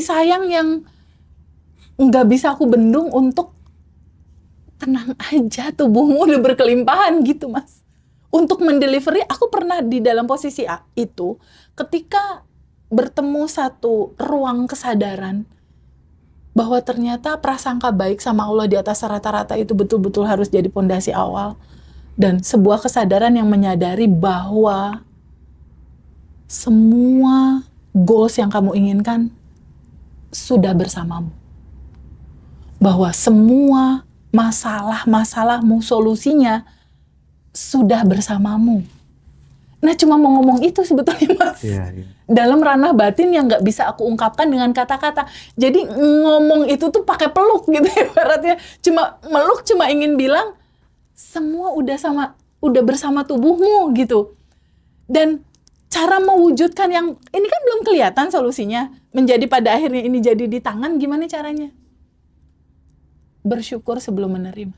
sayang yang nggak bisa aku bendung untuk tenang aja, tubuhmu udah berkelimpahan gitu Mas. Untuk mendelivery, aku pernah di dalam posisi itu ketika bertemu satu ruang kesadaran bahwa ternyata prasangka baik sama Allah di atas rata-rata itu betul-betul harus jadi pondasi awal. Dan sebuah kesadaran yang menyadari bahwa semua goals yang kamu inginkan sudah bersamamu. Bahwa semua masalah-masalahmu, solusinya sudah bersamamu. Nah, cuma mau ngomong itu sebetulnya Mas. Iya. Dalam ranah batin yang nggak bisa aku ungkapkan dengan kata-kata. Jadi ngomong itu tuh pakai peluk gitu ibaratnya. Cuma meluk, cuma ingin bilang semua udah bersama tubuhmu gitu. Dan cara mewujudkan yang ini kan belum kelihatan solusinya. Menjadi pada akhirnya ini jadi di tangan, gimana caranya? Bersyukur sebelum menerima.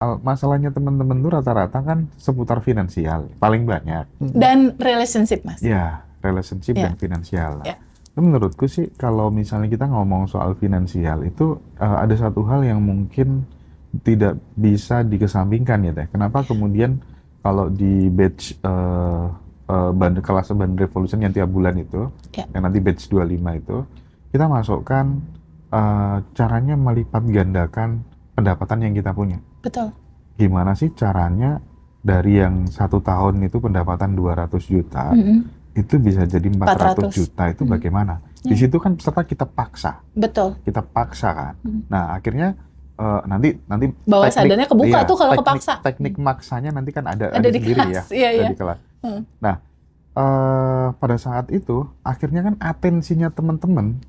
Masalahnya teman-teman tuh rata-rata kan seputar finansial, paling banyak. Dan relationship, Mas. Ya, relationship Ya. dan finansial. Ya. Menurutku sih kalau misalnya kita ngomong soal finansial itu ada satu hal yang mungkin tidak bisa dikesampingkan ya Teh. Kenapa kemudian kalau di batch kelas Bandar Revolution yang tiap bulan itu, Ya. yang nanti batch 25 itu, kita masukkan caranya melipat gandakan pendapatan yang kita punya. Betul. Gimana sih caranya dari yang 1 tahun itu pendapatan 200 juta, itu bisa jadi 400 juta, itu bagaimana? Di situ kan peserta kita paksa. Betul. Kita paksa kan. Nah, akhirnya nanti Bawah sadarnya kebuka tuh kalau kepaksa. Teknik maksanya nanti kan ada di sendiri kelas. ya. Iya. Di kelas. Nah, pada saat itu akhirnya kan atensinya teman-teman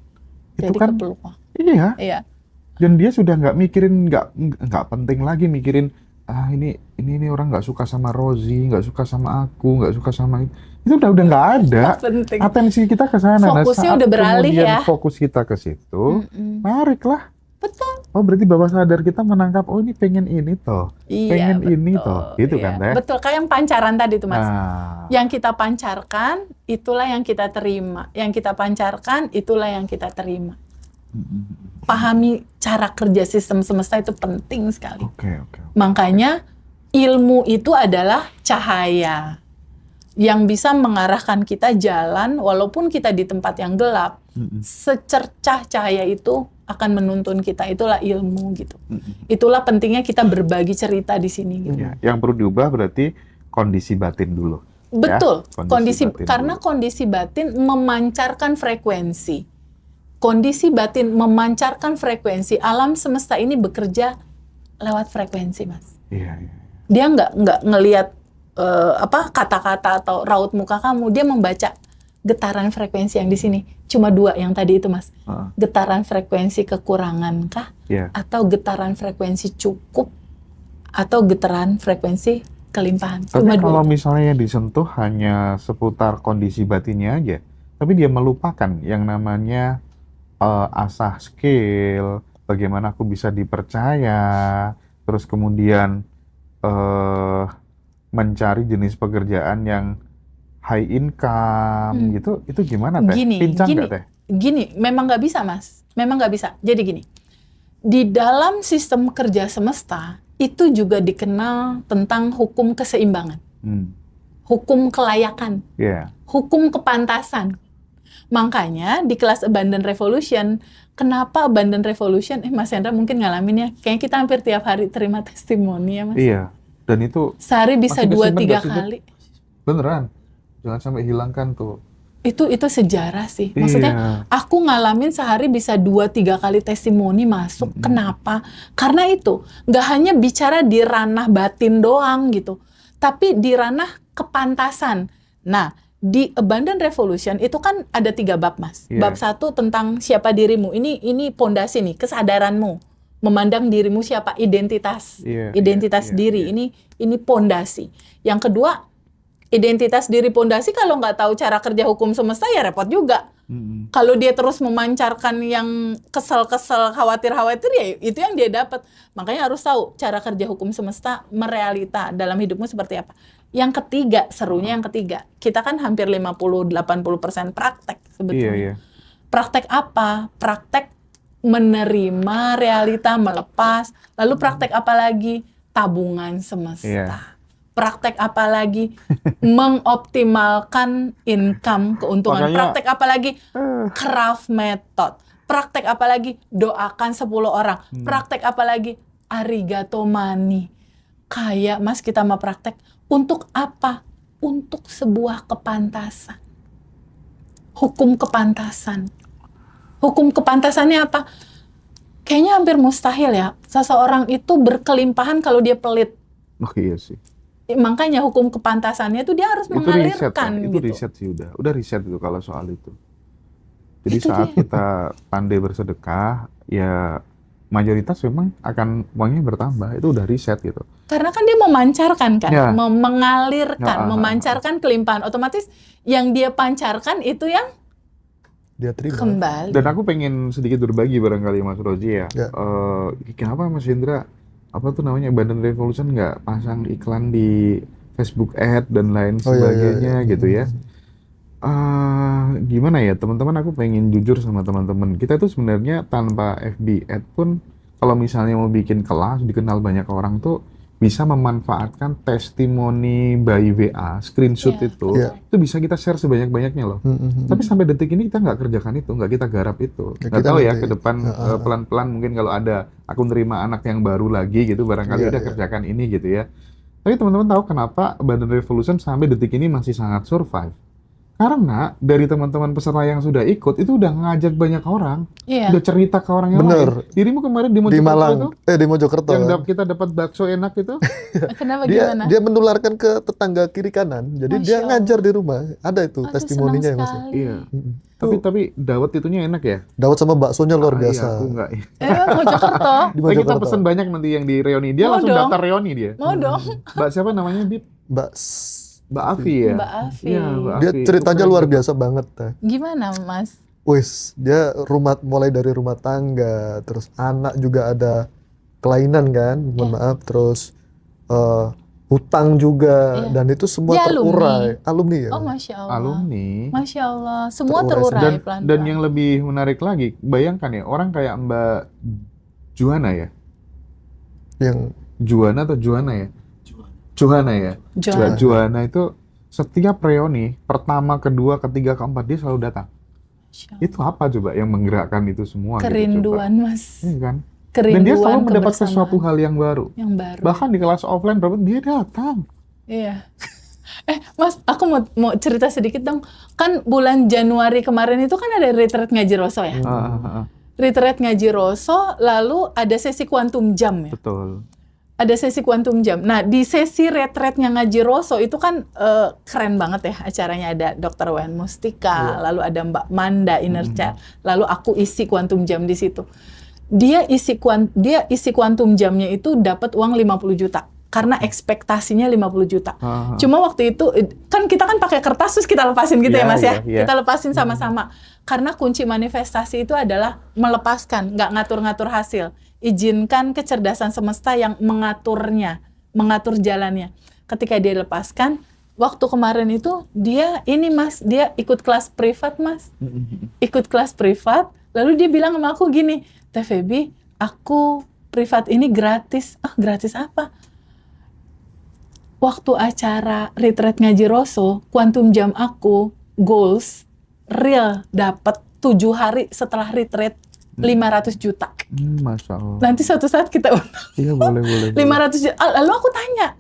itu Jadi kan kepeluk. iya. Dan dia sudah nggak mikirin, nggak penting lagi mikirin ini orang nggak suka sama Rozi, nggak suka sama aku, nggak suka sama itu udah nggak ada. Penting. Atensi kita ke sana. Fokusnya Nah, udah beralih kemudian ya. fokus kita ke situ, mariklah. Betul. Oh, berarti bawah sadar kita menangkap, oh ini pengen ini toh, pengen ini toh, gitu kan Teh? Betul, kayak yang pancaran tadi tuh Mas. Nah, Yang kita pancarkan, itulah yang kita terima. Yang kita pancarkan, itulah yang kita terima. Pahami cara kerja sistem semesta itu penting sekali. Oke. Makanya ilmu itu adalah cahaya yang bisa mengarahkan kita jalan walaupun kita di tempat yang gelap. Secercah cahaya itu akan menuntun kita. Itulah ilmu gitu. Itulah pentingnya kita berbagi cerita di sini gitu. Ya, yang perlu diubah berarti kondisi batin dulu. Betul. Ya? Karena kondisi batin memancarkan frekuensi. Kondisi batin memancarkan frekuensi. Alam semesta ini bekerja lewat frekuensi, Mas. Iya. Dia nggak ngelihat kata-kata atau raut muka kamu. Dia membaca getaran frekuensi yang di sini. Cuma 2 yang tadi itu, Mas. Getaran frekuensi kekurangan kah? Atau getaran frekuensi cukup? Atau getaran frekuensi kelimpahan? Tapi kalau misalnya disentuh hanya seputar kondisi batinnya aja, tapi dia melupakan yang namanya asah skill, bagaimana aku bisa dipercaya, terus kemudian mencari jenis pekerjaan yang high income, gitu, itu gimana Teh? Pincang nggak Teh? Gini, memang nggak bisa Mas, memang nggak bisa. Jadi gini, di dalam sistem kerja semesta, itu juga dikenal tentang hukum keseimbangan, hukum kelayakan, hukum kepantasan. Makanya di kelas Abundant Revolution, kenapa Abundant Revolution? Mas Hendra mungkin ngalamin ya, kayaknya kita hampir tiap hari terima testimoni ya Mas. Iya, dan itu sehari bisa 2-3 kali. Beneran, jangan sampai hilangkan tuh. Itu sejarah sih. Maksudnya aku ngalamin sehari bisa 2-3 kali testimoni masuk. Kenapa? Karena itu nggak hanya bicara di ranah batin doang gitu, tapi di ranah kepantasan. Nah, di Abundant Revolution itu kan ada 3 bab Mas. Bab 1 tentang siapa dirimu. Ini pondasi nih, kesadaranmu. Memandang dirimu siapa, identitas diri. Ini pondasi. Yang kedua, identitas diri pondasi kalau nggak tahu cara kerja hukum semesta ya repot juga. Kalau dia terus memancarkan yang kesel-kesel, khawatir-khawatir, ya itu yang dia dapat. Makanya harus tahu cara kerja hukum semesta merealita dalam hidupmu seperti apa. Yang ketiga, serunya yang ketiga. Kita kan hampir 50-80% praktek sebetulnya. Praktek apa? Praktek menerima realita, melepas. Lalu praktek apa lagi? Tabungan semesta. Praktek apa lagi? Mengoptimalkan income, keuntungan. Makanya, praktek apa lagi? Craft method. Praktek apa lagi? Doakan 10 orang. Praktek apa lagi? Arigato money. Kayak Mas, kita mau praktek. Untuk apa? Untuk sebuah kepantasan. Hukum kepantasan. Hukum kepantasannya apa? Kayaknya hampir mustahil ya. Seseorang itu berkelimpahan kalau dia pelit. Oh iya sih. Makanya hukum kepantasannya itu dia harus mengalirkan. Itu riset sih udah riset itu kalau soal itu. Jadi itu saat kita pandai bersedekah, ya mayoritas memang akan uangnya bertambah. Itu udah riset gitu. Karena kan dia memancarkan kan, mengalirkan, memancarkan kelimpahan. Otomatis yang dia pancarkan itu yang dia terima. Kembali. Dan aku pengen sedikit berbagi barangkali Mas Roji ya. Kenapa Mas Indra Badan Revolution nggak pasang iklan di Facebook Ad dan lain sebagainya gitu ya? Gimana ya teman-teman, aku pengen jujur sama teman-teman. Kita tuh sebenarnya tanpa FB Ad pun kalau misalnya mau bikin kelas dikenal banyak orang tuh bisa memanfaatkan testimoni by WA, screenshot itu bisa kita share sebanyak-banyaknya loh. Tapi sampai detik ini kita nggak kerjakan itu, nggak kita garap itu. Nggak tahu ya ke depan pelan-pelan mungkin kalau ada aku nerima anak yang baru lagi gitu, barangkali udah kerjakan ini gitu ya. Tapi teman-teman tahu kenapa Badan Revolution sampai detik ini masih sangat survive? Karena dari teman-teman peserta yang sudah ikut itu udah ngajak banyak orang, udah cerita ke orang yang lain. Dirimu kemarin di Mojokerto di Mojokerto yang kita dapat bakso enak itu. Kenapa gimana? Dia menularkan ke tetangga kiri kanan. Jadi dia ngajar di rumah. Ada itu testimoninya ya Mas. Iya. Tapi dawet itunya enak ya? Dawet sama baksonya luar biasa. Iya, aku enggak. Mojokerto. Kita pesen banyak nanti yang di reuni. Dia langsung daftar reuni dia. Mau dong. Mbak siapa namanya, Bib? Mbak Afi ya? Mbak Afi. Ya, Mbak Afi. Dia ceritanya luar biasa banget. Gimana Mas? Dia mulai dari rumah tangga, terus anak juga ada kelainan kan, mohon maaf, terus hutang juga, dan itu semua terurai. Alumni ya? Oh Masya Allah. Alumni. Masya Allah, semua terurai pelan-pelan. Dan yang lebih menarik lagi, bayangkan ya, orang kayak Mbak Juhana ya? Yang Juhana atau Juhana ya? Juhana ya? Juhana itu setiap reuni, pertama, kedua, ketiga, keempat, dia selalu datang. Itu apa coba yang menggerakkan itu semua? Kerinduan gitu, Mas. Iya kan? Kerinduan, dan dia selalu mendapat sesuatu hal yang baru. Bahkan di kelas offline dia datang. Iya. Mas, aku mau cerita sedikit dong. Kan bulan Januari kemarin itu kan ada retreat ngaji Roso ya? Retreat ngaji Roso, lalu ada sesi kuantum jam ya? Betul. Ada sesi kuantum jam. Nah, di sesi retreatnya ngaji Roso itu kan keren banget ya acaranya. Ada Dr. Wen Mustika, lalu ada Mbak Manda Inner Child, lalu aku isi kuantum jam di situ. Dia isi kuantum jamnya itu dapat uang 50 juta. Karena ekspektasinya 50 juta. Cuma waktu itu, kan kita kan pakai kertas terus kita lepasin gitu ya Mas ya? Kita lepasin sama-sama. Karena kunci manifestasi itu adalah melepaskan, nggak ngatur-ngatur hasil. Izinkan kecerdasan semesta yang mengaturnya, mengatur jalannya. Ketika dia lepaskan, waktu kemarin itu dia ikut kelas privat Mas. Ikut kelas privat, lalu dia bilang sama aku gini, Teh Feby, aku privat ini gratis. Gratis apa? Waktu acara retreat ngaji Roso, kuantum jam aku, goals, real dapat 7 hari setelah retreat 500 juta. Masya Allah. Nanti suatu saat kita Iya boleh. 500 juta. Lalu aku tanya,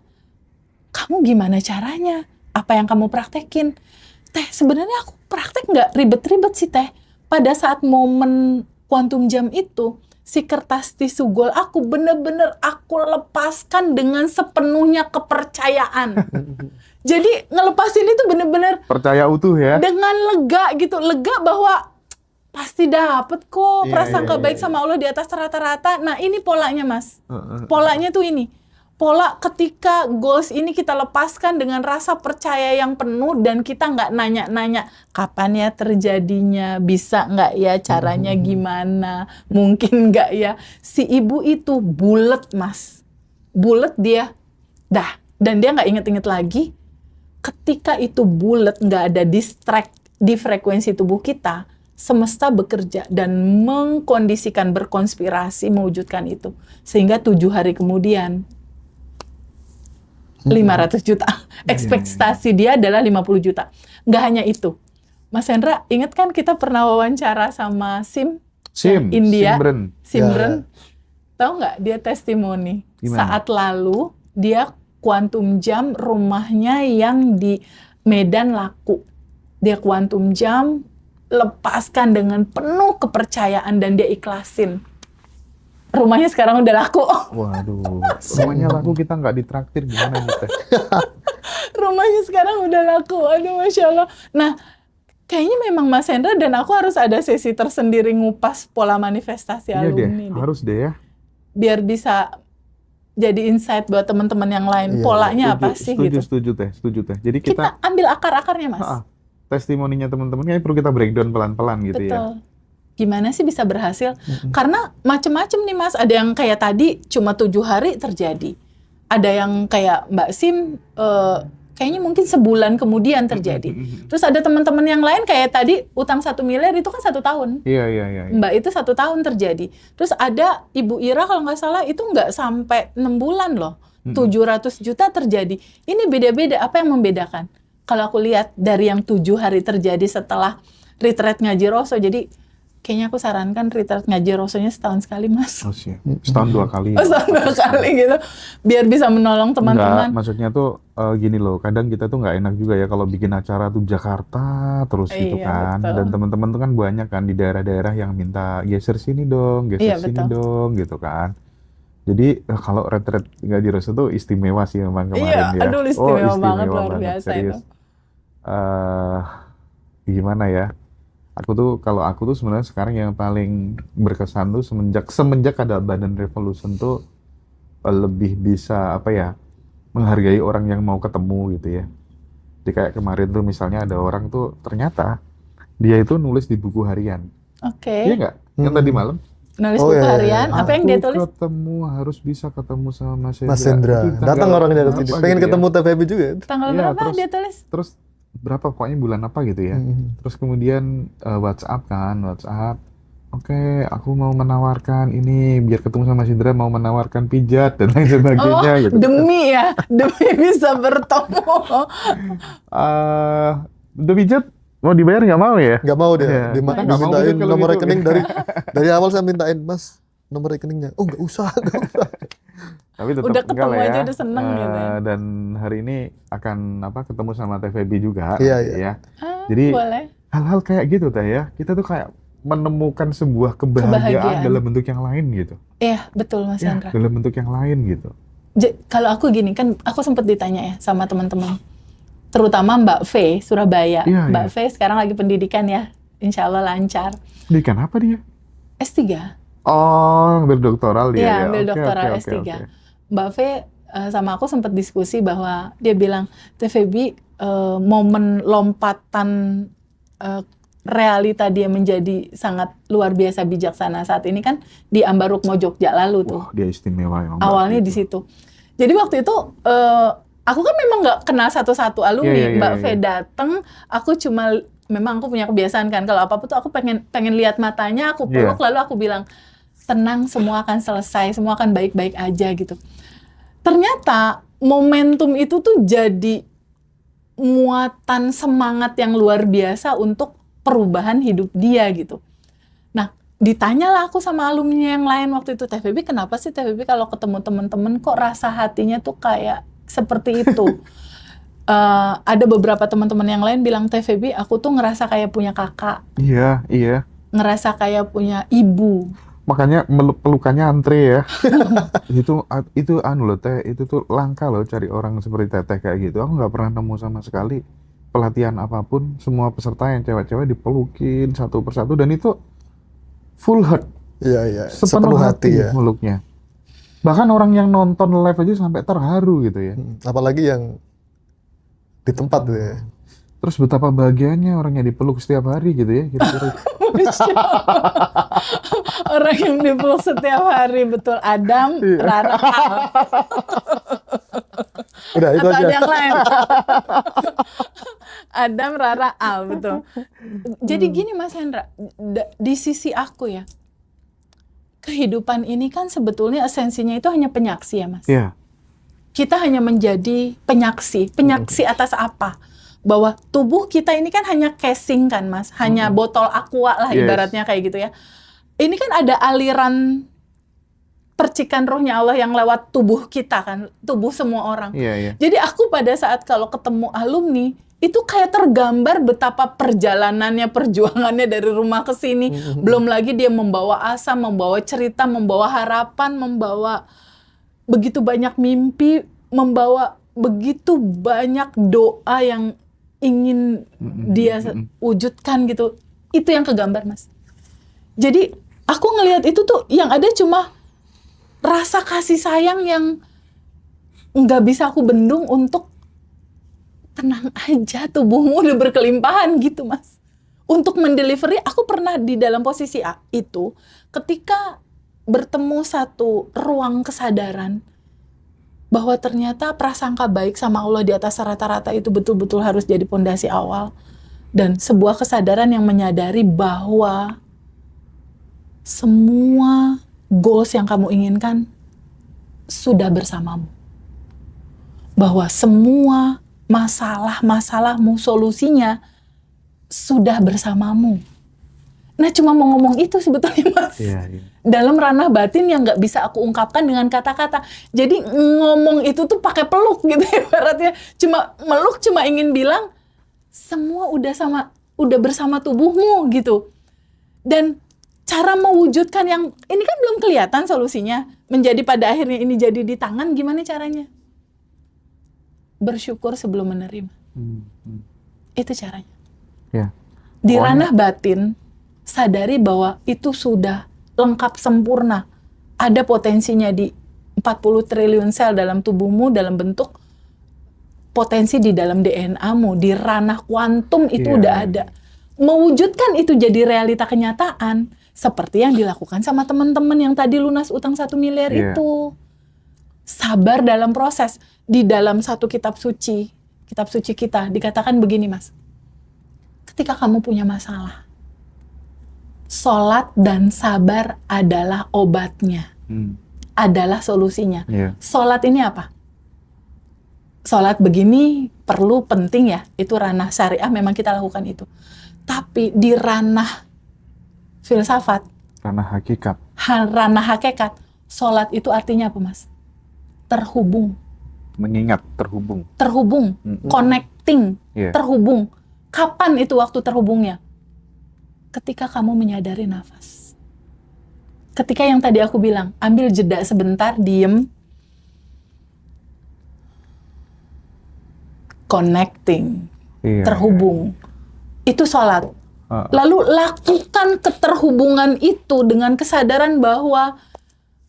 kamu gimana caranya? Apa yang kamu praktekin? Teh, sebenarnya aku praktek nggak ribet-ribet sih Teh. Pada saat momen kuantum jam itu, si kertas tisu gol aku bener-bener aku lepaskan dengan sepenuhnya kepercayaan. Jadi ngelepasin itu bener-bener percaya utuh ya. Dengan lega gitu, lega bahwa pasti dapet kok prasangka baik sama Allah di atas rata-rata. Nah ini polanya Mas, polanya tuh ini. pola ketika goals ini kita lepaskan dengan rasa percaya yang penuh dan kita nggak nanya-nanya kapan ya terjadinya, bisa nggak ya caranya gimana, mungkin nggak ya. Si ibu itu bulet Mas, bulet dia, dah, dan dia nggak inget-inget lagi. Ketika itu bulet, nggak ada distract di frekuensi tubuh kita, semesta bekerja dan mengkondisikan, berkonspirasi mewujudkan itu. Sehingga 7 hari kemudian 500 juta. Ekspektasi dia adalah 50 juta. Nggak hanya itu. Mas Hendra, ingat kan kita pernah wawancara sama India, Simran. Tahu nggak dia testimoni? Gimana? Saat lalu dia kuantum jam rumahnya yang di Medan laku. Dia kuantum jam, lepaskan dengan penuh kepercayaan dan dia ikhlasin. Rumahnya sekarang udah laku. Waduh, rumahnya laku kita nggak ditraktir gimana nih Teh? Rumahnya sekarang udah laku. Aduh, Masya Allah. Nah, kayaknya memang Mas Hendra dan aku harus ada sesi tersendiri ngupas pola manifestasi Iya deh, alumni. harus deh ya. Biar bisa jadi insight buat teman-teman yang lain. Polanya apa sih gitu. Setuju Teh. Jadi Kita ambil akar-akarnya, Mas. testimoninya teman-teman kayaknya perlu kita breakdown pelan-pelan gitu. Betul. Ya. Gimana sih bisa berhasil? Karena macem-macem nih Mas. Ada yang kayak tadi cuma 7 hari terjadi. Ada yang kayak Mbak Sim, kayaknya mungkin sebulan kemudian terjadi. Terus ada teman-teman yang lain kayak tadi utang 1 miliar itu kan 1 tahun. Iya. Mbak itu 1 tahun terjadi. Terus ada Ibu Ira kalau nggak salah itu nggak sampai 6 bulan loh. 700 juta terjadi. Ini beda-beda. Apa yang membedakan? Kalau aku lihat dari yang 7 hari terjadi setelah retreat ngaji Roso. Jadi kayaknya aku sarankan retreat ngaji Rosonya setahun sekali, Mas. Oh, siap. Setahun 2 kali. Setahun 2 kali gitu. Biar bisa menolong teman-teman. Enggak, maksudnya tuh gini loh, kadang kita tuh nggak enak juga ya kalau bikin acara tuh Jakarta terus gitu kan. Betul. Dan teman-teman tuh kan banyak kan di daerah-daerah yang minta geser sini dong, geser sini dong gitu kan. Jadi kalau retreat ngaji Roso tuh istimewa sih memang kemarin ya. Aduh istimewa banget, luar biasa serius. itu. Gimana ya? Kalau aku tuh sebenarnya sekarang yang paling berkesan tuh semenjak ada Badan Revolution tuh lebih bisa apa ya, menghargai orang yang mau ketemu gitu ya. Jadi kayak kemarin tuh misalnya ada orang tuh ternyata dia itu nulis di buku harian. Oke. Iya nggak? Yang tadi malam. Nulis buku harian. Apa yang dia tulis? Harus bisa ketemu sama Mas Mas Hendra. Datang orangnya dari sini. Pengen ketemu TVB juga. Tanggal berapa dia tulis? Terus berapa pokoknya bulan apa gitu ya. Terus kemudian WhatsApp. Oke, aku mau menawarkan ini biar ketemu sama Mas Hendra, mau menawarkan pijat dan lain sebagainya gitu. Demi bisa bertemu. Udah pijat mau dibayar nggak mau ya? Nggak mau dia. Dimintain nomor gitu. rekening dari awal saya mintain, Mas, nomor rekeningnya. Oh, nggak usah. Tapi tetap udah ketemu ya. aja udah seneng gitu ya. Dan hari ini akan ketemu sama TVB juga. Iya. Ya. Jadi boleh. hal-hal kayak gitu Teh ya. Kita tuh kayak menemukan sebuah kebahagiaan dalam bentuk yang lain gitu. Iya, betul Mas Hendra. Dalam bentuk yang lain gitu. Kalau aku gini kan, aku sempat ditanya ya sama teman-teman. Terutama Mbak V, Surabaya. Mbak V sekarang lagi pendidikan ya. Insya Allah lancar. Pendidikan apa dia? S3. Oh, berdoktoral dia. Iya, ambil doktoral S3. Mbak V sama aku sempat diskusi bahwa dia bilang, TVB momen lompatan realita dia menjadi sangat luar biasa bijaksana saat ini kan di Ambarukmo Jogja lalu tuh. Dia istimewa ya. Awalnya di situ. Jadi waktu itu aku kan memang nggak kenal satu-satu alumni. Mbak V datang, aku memang aku punya kebiasaan kan kalau apa-apa tuh aku pengen lihat matanya, aku peluk lalu aku bilang, tenang, semua akan selesai, semua akan baik-baik aja gitu. Ternyata momentum itu tuh jadi muatan semangat yang luar biasa untuk perubahan hidup dia gitu. Nah, ditanyalah aku sama alumni yang lain waktu itu, TVB kenapa sih TVB kalau ketemu teman-teman kok rasa hatinya tuh kayak seperti itu? Ada beberapa teman-teman yang lain bilang, TVB aku tuh ngerasa kayak punya kakak. Iya. Ngerasa kayak punya ibu. Makanya pelukannya antre ya. itu loh Teh, itu tuh langka loh cari orang seperti Teteh kayak gitu. Aku nggak pernah nemu sama sekali. Pelatihan apapun, semua peserta yang cewek-cewek dipelukin satu persatu dan itu full heart. Iya. Sepenuh hati ya meluknya. Bahkan orang yang nonton live aja sampai terharu gitu ya. Apalagi yang di tempat tuh ya. Terus betapa bahagianya orang yang dipeluk setiap hari gitu ya, kira-kira. Masya Allah. Orang yang dipeluk setiap hari, betul. Adam, Rara, Al. Udah itu Atau aja. ada yang lain. Adam, Rara, Al, betul. Jadi gini Mas Hendra, di sisi aku ya, kehidupan ini kan sebetulnya esensinya itu hanya penyaksi ya Mas. Iya. Kita hanya menjadi penyaksi atas apa? Bahwa tubuh kita ini kan hanya casing kan Mas, hanya botol aqua lah ibaratnya kayak gitu ya. Ini kan ada aliran percikan rohnya Allah yang lewat tubuh kita kan, tubuh semua orang. Iya. Jadi aku pada saat kalau ketemu alumni, itu kayak tergambar betapa perjalanannya, perjuangannya dari rumah ke sini. Belum lagi dia membawa asa, membawa cerita, membawa harapan, membawa begitu banyak mimpi, membawa begitu banyak doa yang ingin dia wujudkan gitu. Itu yang kegambar Mas. Jadi aku ngelihat itu tuh yang ada cuma rasa kasih sayang yang nggak bisa aku bendung untuk tenang aja, tubuhmu udah berkelimpahan gitu Mas. Untuk mendelivery, aku pernah di dalam posisi itu ketika bertemu satu ruang kesadaran bahwa ternyata prasangka baik sama Allah di atas rata-rata itu betul-betul harus jadi pondasi awal. Dan sebuah kesadaran yang menyadari bahwa semua goals yang kamu inginkan sudah bersamamu. Bahwa semua masalah-masalahmu, solusinya sudah bersamamu. Nah, cuma mau ngomong itu sebetulnya Mas. Iya. Dalam ranah batin yang nggak bisa aku ungkapkan dengan kata-kata. Jadi ngomong itu tuh pakai peluk gitu ibaratnya. Cuma meluk, cuma ingin bilang semua udah bersama tubuhmu gitu. Dan cara mewujudkan yang ini kan belum kelihatan solusinya, menjadi pada akhirnya ini jadi di tangan, gimana caranya? Bersyukur sebelum menerima. Itu caranya. Ya. Di ranah batin, sadari bahwa itu sudah lengkap sempurna. Ada potensinya di 40 triliun sel dalam tubuhmu dalam bentuk potensi di dalam DNA-mu, di ranah kuantum itu udah ada. Mewujudkan itu jadi realita kenyataan seperti yang dilakukan sama teman-teman yang tadi lunas utang 1 miliar itu. Sabar dalam proses. Di dalam satu kitab suci kita dikatakan begini Mas. Ketika kamu punya masalah, sholat dan sabar adalah obatnya, adalah solusinya. Sholat ini apa? Sholat begini perlu, penting ya, itu ranah syariah memang kita lakukan itu. Tapi di ranah filsafat, ranah hakikat, sholat itu artinya apa Mas? Terhubung. Mengingat, terhubung. Connecting, terhubung. Kapan itu waktu terhubungnya? Ketika kamu menyadari nafas. Ketika yang tadi aku bilang, ambil jeda sebentar, diem. Connecting, terhubung. Itu sholat. Lalu lakukan keterhubungan itu dengan kesadaran bahwa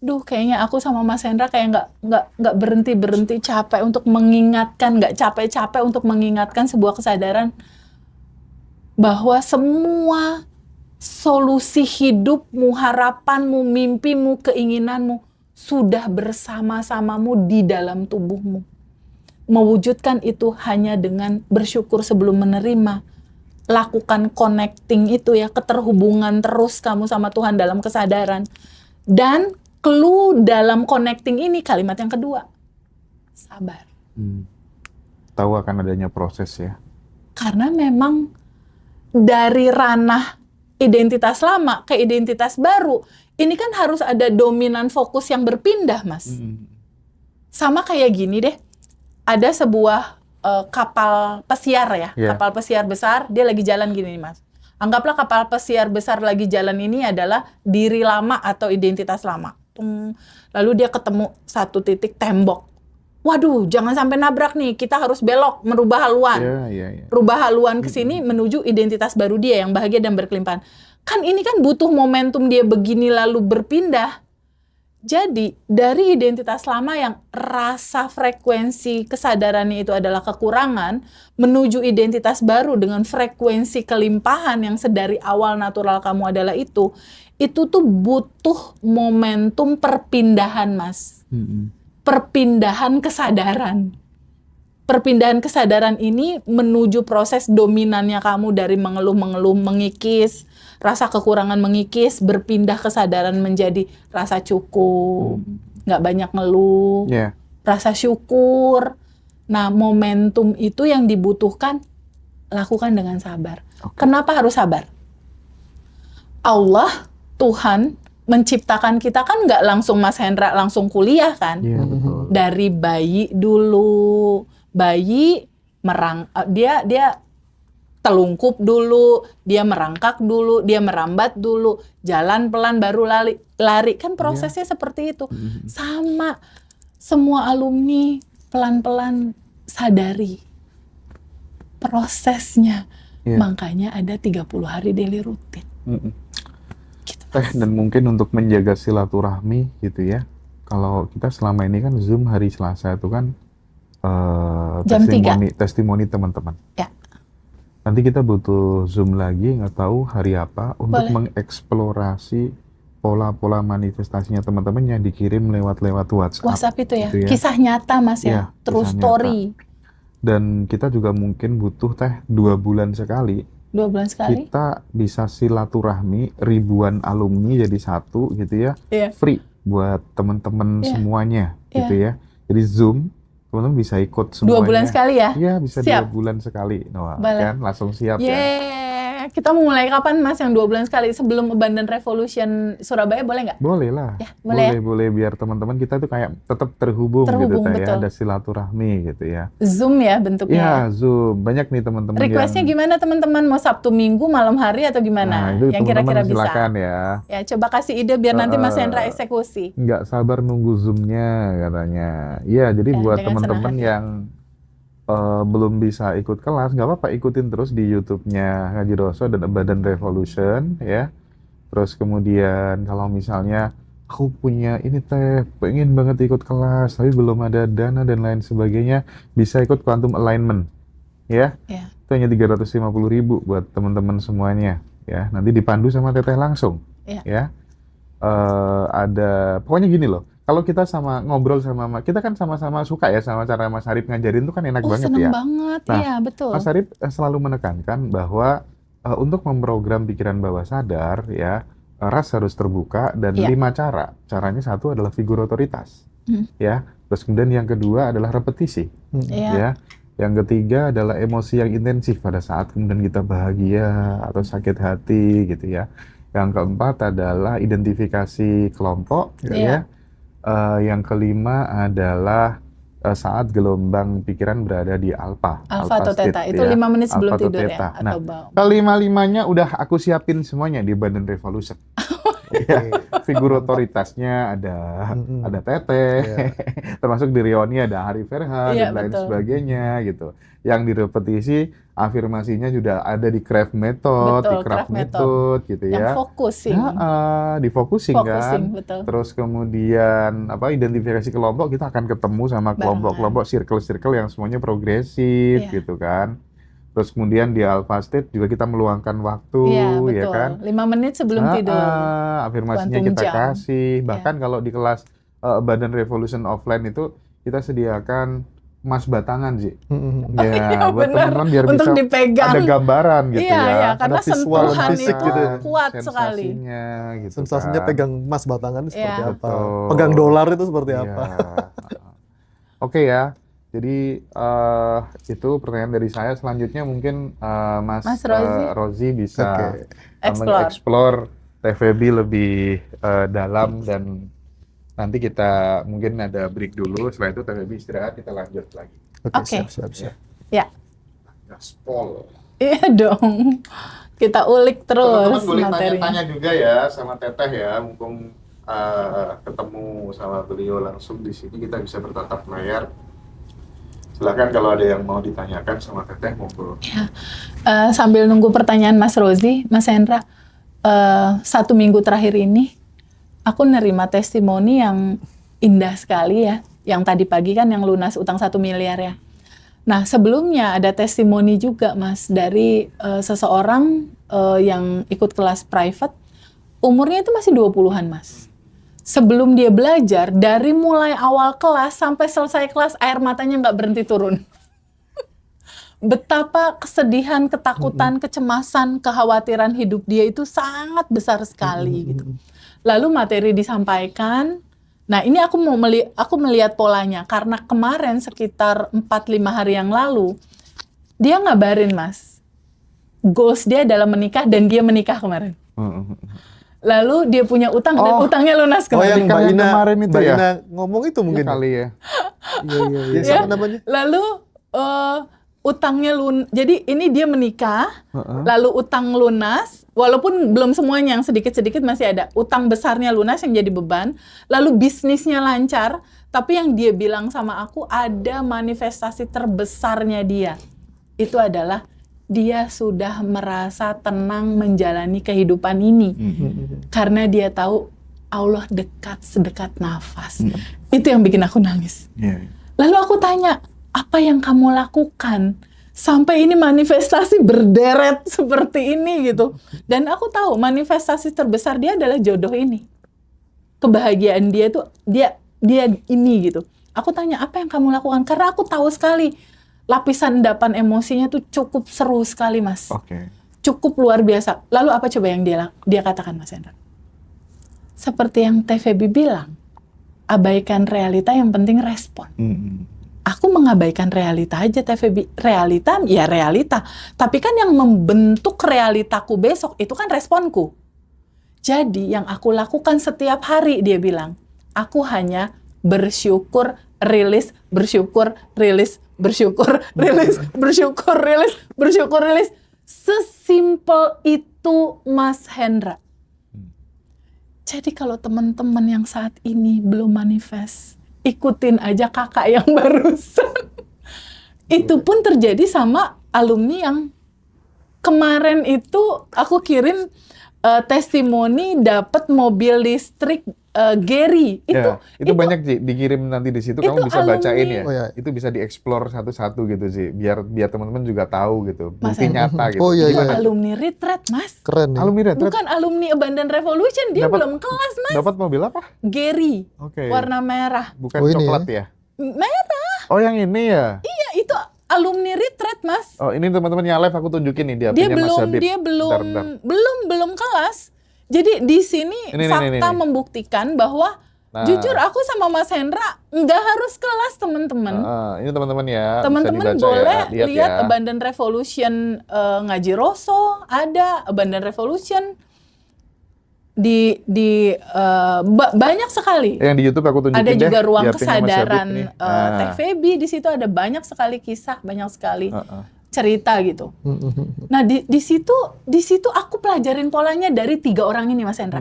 kayaknya aku sama Mas Hendra kayak nggak berhenti capek untuk mengingatkan, nggak capek-capek untuk mengingatkan sebuah kesadaran bahwa semua solusi hidupmu, harapanmu, mimpimu, keinginanmu sudah bersama-samamu di dalam tubuhmu. Mewujudkan itu hanya dengan bersyukur sebelum menerima. Lakukan connecting itu ya, keterhubungan terus kamu sama Tuhan dalam kesadaran. Dan clue dalam connecting ini kalimat yang kedua, sabar. Tahu akan adanya proses ya. Karena memang dari ranah identitas lama ke identitas baru, ini kan harus ada dominan fokus yang berpindah, Mas. Sama kayak gini deh, ada sebuah kapal pesiar ya, kapal pesiar besar, dia lagi jalan gini nih, Mas. Anggaplah kapal pesiar besar lagi jalan ini adalah diri lama atau identitas lama. Lalu dia ketemu satu titik tembok. Waduh, jangan sampai nabrak nih. Kita harus belok, merubah haluan. Rubah haluan ke sini menuju identitas baru dia yang bahagia dan berkelimpahan. Kan ini kan butuh momentum dia begini lalu berpindah. Jadi dari identitas lama yang rasa frekuensi kesadarannya itu adalah kekurangan, menuju identitas baru dengan frekuensi kelimpahan yang sedari awal natural kamu adalah itu tuh butuh momentum perpindahan, Mas. Perpindahan kesadaran. Perpindahan kesadaran ini menuju proses dominannya kamu dari mengeluh-mengeluh, mengikis, rasa kekurangan mengikis, berpindah kesadaran menjadi rasa cukup, nggak banyak ngeluh, rasa syukur. Nah, momentum itu yang dibutuhkan, lakukan dengan sabar. Kenapa harus sabar? Allah, Tuhan, menciptakan kita kan nggak langsung Mas Hendra langsung kuliah kan? Betul. Dari bayi dulu, bayi dia telungkup dulu, dia merangkak dulu, dia merambat dulu, jalan pelan baru lari. Kan prosesnya seperti itu. Sama semua alumni pelan-pelan sadari prosesnya. Makanya ada 30 hari daily rutin. Gitu, Dan mungkin untuk menjaga silaturahmi gitu ya. Kalau kita selama ini kan Zoom hari Selasa itu kan Jam 3. testimoni teman-teman. Ya. Nanti kita butuh Zoom lagi, nggak tahu hari apa, untuk mengeksplorasi pola-pola manifestasinya teman-teman yang dikirim lewat WhatsApp. WhatsApp itu ya, kisah nyata Mas ya, true story. Nyata. Dan kita juga mungkin butuh 2 bulan sekali. 2 bulan sekali. Kita bisa silaturahmi ribuan alumni jadi satu gitu ya, free buat teman-teman semuanya gitu ya. Jadi Zoom teman-teman bisa ikut semuanya. 2 bulan sekali ya? Iya, bisa siap. 2 bulan sekali. Noah, kan langsung siap ya. Kita mau mulai kapan Mas yang 2 bulan sekali? Sebelum Abundant Revolution Surabaya boleh nggak? Boleh lah. Ya, boleh biar teman-teman kita tuh kayak tetap terhubung gitu ya, ada silaturahmi gitu ya. Zoom ya bentuknya. Iya, Zoom. Banyak nih teman-teman requestnya gimana teman-teman? Mau Sabtu Minggu malam hari atau gimana? Nah, itu yang kira-kira bisa. Silakan ya. Ya, coba kasih ide biar nanti Mas Hendra eksekusi. Nggak sabar nunggu Zoom-nya katanya. Iya, jadi buat teman-teman yang belum bisa ikut kelas, nggak apa-apa, ikutin terus di YouTube-nya Ngaji Roso dan Abundant Revolution ya. Terus kemudian kalau misalnya aku punya ini pengen banget ikut kelas tapi belum ada dana dan lain sebagainya, bisa ikut Quantum Alignment ya. Itu hanya 350.000 buat teman-teman semuanya ya. Nanti dipandu sama Teteh langsung ya. Ada pokoknya gini loh. Kalau kita sama ngobrol sama kita kan sama-sama suka ya sama cara Mas Arif ngajarin tuh kan enak banget ya. Seneng banget, iya betul. Mas Arif selalu menekankan bahwa untuk memprogram pikiran bawah sadar ya, ras harus terbuka dan 5 cara. Caranya satu adalah figur otoritas, ya. Terus kemudian yang kedua adalah repetisi, ya. Yang ketiga adalah emosi yang intensif pada saat kemudian kita bahagia atau sakit hati gitu ya. Yang keempat adalah identifikasi kelompok, ya. Yang kelima adalah saat gelombang pikiran berada di alpha atau theta. Itu 5 menit sebelum tidur ya? Nah, kelima-limanya udah aku siapin semuanya di Abundant Revolution. Ya, figur otoritasnya ada Teteh, termasuk di Rioni ada Hari Ferhan dan lain sebagainya gitu. Yang direpetisi afirmasinya juga ada di Craft Method, di Craft Method gitu ya. Yang fokusin. Difokusin kan. Betul. Terus kemudian identifikasi kelompok, kita akan ketemu sama kelompok-kelompok circle-circle yang semuanya progresif gitu kan. Terus kemudian di Alpha State juga kita meluangkan waktu, ya kan? 5 menit sebelum tidur. Afirmasinya kita kasih. Bahkan kalau di kelas Abundant Revolution offline itu kita sediakan emas batangan sih. Ya, buat teman-teman biar untuk bisa dipegang. Ada gambaran gitu ya. Ada Karena sentuhan fisik itu gitu. kuat sekali. Gitu sensasinya kan. pegang emas batangan seperti apa? Betul. Pegang dolar itu seperti apa? Oke ya. Jadi itu pertanyaan dari saya. Selanjutnya mungkin Mas Rozi bisa mengeksplor TVB lebih dalam dan nanti kita mungkin ada break dulu. Setelah itu TVB istirahat, kita lanjut lagi. Oke. Siap. Ya. Gaspol. Iya dong. Kita ulik terus teman-teman boleh materinya. tanya-tanya juga ya sama Teteh ya. Mumpung ketemu sama beliau langsung di sini, kita bisa bertatap layar. Silakan kalau ada yang mau ditanyakan sama Teteh, monggo. Ya. Sambil nunggu pertanyaan Mas Rozi, Mas Hendra, 1 minggu terakhir ini aku nerima testimoni yang indah sekali ya. Yang tadi pagi kan yang lunas utang 1 miliar ya. Nah, sebelumnya ada testimoni juga Mas dari seseorang yang ikut kelas private, umurnya itu masih 20-an Mas. Sebelum dia belajar, dari mulai awal kelas sampai selesai kelas, air matanya nggak berhenti turun. Betapa kesedihan, ketakutan, kecemasan, kekhawatiran hidup dia itu sangat besar sekali gitu. Lalu materi disampaikan. Nah, ini aku melihat polanya karena kemarin sekitar 4-5 hari yang lalu dia ngabarin Mas, goals dia adalah menikah dan dia menikah kemarin. Lalu dia punya utang dan utangnya lunas kemarin. Oh, yang Mbak Ina kemarin itu Mbak ya? Ina ngomong itu mungkin Kali ya. Iya. Siapa namanya? Lalu utangnya jadi ini dia menikah, lalu utang lunas, walaupun belum semuanya, yang sedikit-sedikit masih ada. Utang besarnya lunas yang jadi beban, lalu bisnisnya lancar, tapi yang dia bilang sama aku ada manifestasi terbesarnya dia. Itu adalah dia sudah merasa tenang menjalani kehidupan ini. Karena dia tahu Allah dekat sedekat nafas. Itu yang bikin aku nangis. Lalu aku tanya, apa yang kamu lakukan sampai ini manifestasi berderet seperti ini gitu. Dan aku tahu manifestasi terbesar dia adalah jodoh ini. Kebahagiaan dia itu dia ini gitu. Aku tanya, apa yang kamu lakukan? Karena aku tahu sekali lapisan endapan emosinya tuh cukup seru sekali Mas. Cukup luar biasa. Lalu apa coba yang dia katakan Mas Hendra? Seperti yang TVB bilang, abaikan realita, yang penting respon. Aku mengabaikan realita aja, TVB. Realita, ya realita. Tapi kan yang membentuk realitaku besok, itu kan responku. Jadi yang aku lakukan setiap hari, dia bilang, aku hanya bersyukur, rilis, bersyukur, rilis, bersyukur, rilis, bersyukur, rilis, bersyukur, rilis. Sesimpel itu Mas Hendra. Jadi kalau teman-teman yang saat ini belum manifest, ikutin aja kakak yang barusan. Itu pun terjadi sama alumni yang kemarin itu aku kirim testimoni dapat mobil listrik Gary. Itu banyak Ji, dikirim nanti di situ, kamu bisa alumni, bacain ya. Itu bisa dieksplor satu-satu gitu sih, biar teman-teman juga tahu gitu, bukti nyata gitu. Alumni retreat Mas. Keren. Alumni retreat. Bukan alumni Abundant Revolution, dia belum kelas Mas. Dapat mobil apa? Gary. Warna merah. Bukan coklat ya? Merah. Oh, yang ini ya? Iya, itu alumni retreat Mas. Oh, ini teman-teman yang live aku tunjukin nih, dia belum kelas. Jadi di sini fakta membuktikan bahwa jujur aku sama Mas Hendra nggak harus kelas teman-teman. Ini teman-teman ya. Teman-teman boleh lihat Abundant Revolution ngaji Rosso, ada Abundant Revolution banyak sekali. Yang di YouTube aku tunjukin. Ada juga ruang kesadaran TVB, di situ ada banyak sekali kisah, banyak sekali cerita gitu. Nah di situ aku pelajarin polanya dari 3 orang ini Mas Hendra.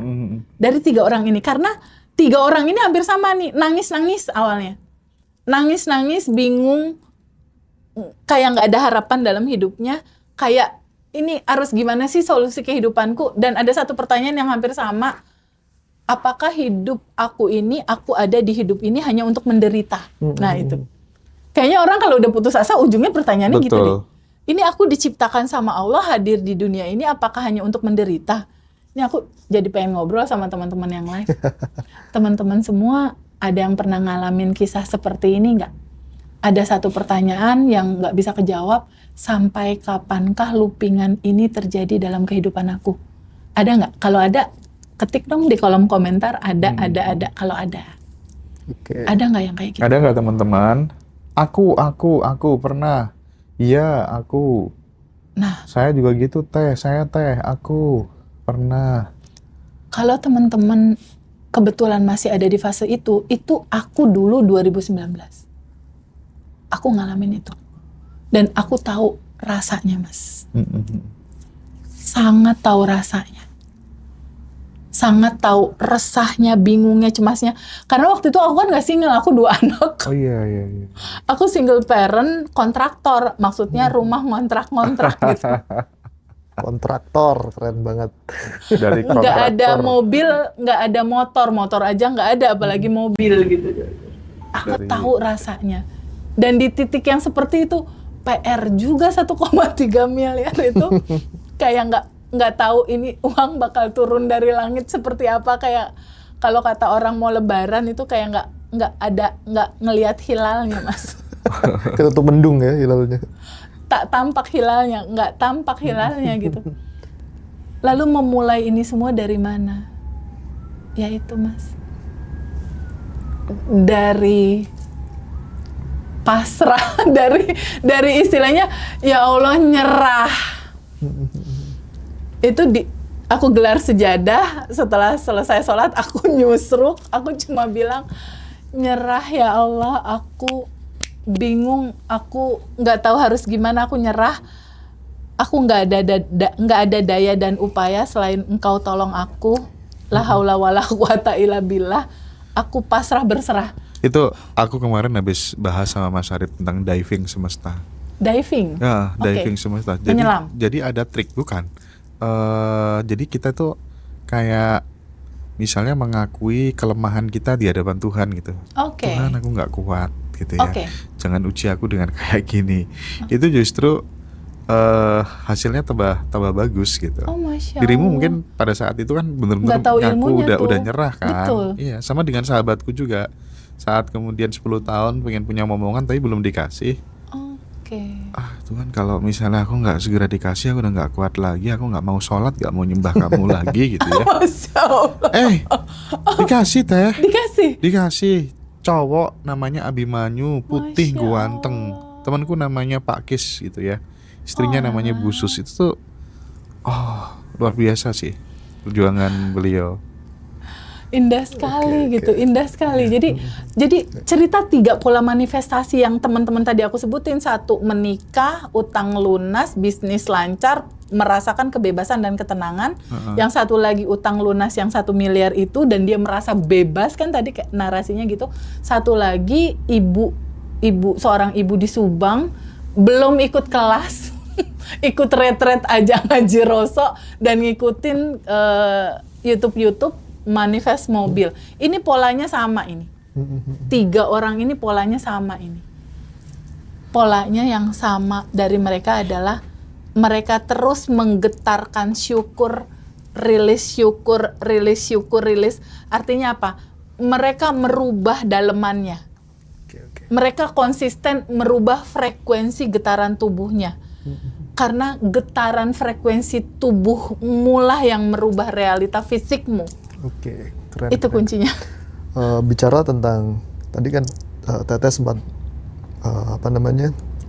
Dari 3 orang ini, karena 3 orang ini hampir sama nih, nangis-nangis awalnya. Nangis-nangis, bingung, kayak nggak ada harapan dalam hidupnya, kayak ini harus gimana sih solusi kehidupanku. Dan ada satu pertanyaan yang hampir sama, apakah hidup aku ada di hidup ini hanya untuk menderita? Nah itu. Kayaknya orang kalau udah putus asa, ujungnya pertanyaannya gitu deh. Ini aku diciptakan sama Allah, hadir di dunia ini apakah hanya untuk menderita? Ini aku jadi pengen ngobrol sama teman-teman yang lain. Teman-teman semua, ada yang pernah ngalamin kisah seperti ini nggak? Ada satu pertanyaan yang nggak bisa kejawab, sampai kapankah loopingan ini terjadi dalam kehidupan aku? Ada nggak? Kalau ada, ketik dong di kolom komentar, ada. Kalau ada. Ada nggak yang kayak gitu? Ada nggak teman-teman? Aku pernah. Iya, aku. Nah, saya juga gitu aku pernah. Kalau teman-teman kebetulan masih ada di fase itu aku dulu 2019. Aku ngalamin itu. Dan aku tahu rasanya, Mas. Sangat tahu rasanya. Sangat tahu resahnya, bingungnya, cemasnya. Karena waktu itu aku kan nggak single, aku 2 anak. Oh iya. Aku single parent, kontraktor. Maksudnya rumah ngontrak-ngontrak gitu. Kontraktor, keren banget. Dari Nggak ada kontraktor. mobil, nggak ada motor aja nggak ada, apalagi mobil gitu. Aku Dari- tahu rasanya. Dan di titik yang seperti itu, PR juga 1,3 miliar itu kayak nggak tahu ini uang bakal turun dari langit seperti apa. Kayak kalau kata orang mau lebaran itu kayak nggak ngelihat hilalnya, Mas. Ketutup mendung ya hilalnya. Tak tampak hilalnya, nggak tampak hilalnya gitu. Lalu memulai ini semua dari mana? Ya itu, Mas. Dari pasrah, dari istilahnya ya Allah nyerah. Itu aku gelar sejadah, setelah selesai sholat aku nyusruk, aku cuma bilang nyerah ya Allah, aku bingung, aku nggak tahu harus gimana, aku nyerah, aku nggak ada daya dan upaya selain Engkau tolong aku, la haula wala quwata illa billah, aku pasrah berserah. Itu aku kemarin habis bahas sama Mas Arif tentang diving semesta. Diving? Ya, Oke. diving semesta. Menyelam? Jadi ada trik, bukan? Jadi kita tuh kayak misalnya mengakui kelemahan kita di hadapan Tuhan gitu. Oke. Tuhan, aku nggak kuat gitu ya. Oke. Jangan uji aku dengan kayak gini. Itu justru hasilnya tambah bagus gitu. Oh, Masya Dirimu Allah. mungkin pada saat itu kan bener-bener Nggak tahu ngaku ilmunya udah tuh. nyerah kan. Betul. Iya, sama dengan sahabatku juga. Saat kemudian 10 tahun pengen punya momongan tapi belum dikasih. Oke. Ah Tuhan, kalau misalnya aku nggak segera dikasih, aku udah nggak kuat lagi, aku nggak mau sholat, nggak mau nyembah kamu lagi gitu ya. Masya Allah. Dikasih teh, Dikasih. cowok namanya Abimanyu, putih, Masya ganteng. Allah. Temanku namanya Pak Kis gitu ya, istrinya namanya Bu Sus. Itu tuh luar biasa sih perjuangan beliau. Indah sekali gitu, indah sekali. Jadi cerita 3 pola manifestasi yang teman-teman tadi aku sebutin, 1 menikah, utang lunas, bisnis lancar, merasakan kebebasan dan ketenangan. Yang 1 lagi utang lunas yang 1 miliar itu dan dia merasa bebas kan tadi kayak narasinya gitu. 1 lagi seorang ibu di Subang belum ikut kelas, ikut retret aja ngaji rosok dan ngikutin YouTube manifest mobil. Ini polanya sama ini. 3 orang ini polanya sama ini. Polanya yang sama dari mereka adalah mereka terus menggetarkan syukur, rilis. Artinya apa? Mereka merubah dalemannya. Mereka konsisten merubah frekuensi getaran tubuhnya. Karena getaran frekuensi tubuhmu lah yang merubah realita fisikmu. Oke, keren. Itu kuncinya. Bicara tentang tadi kan Teteh sempat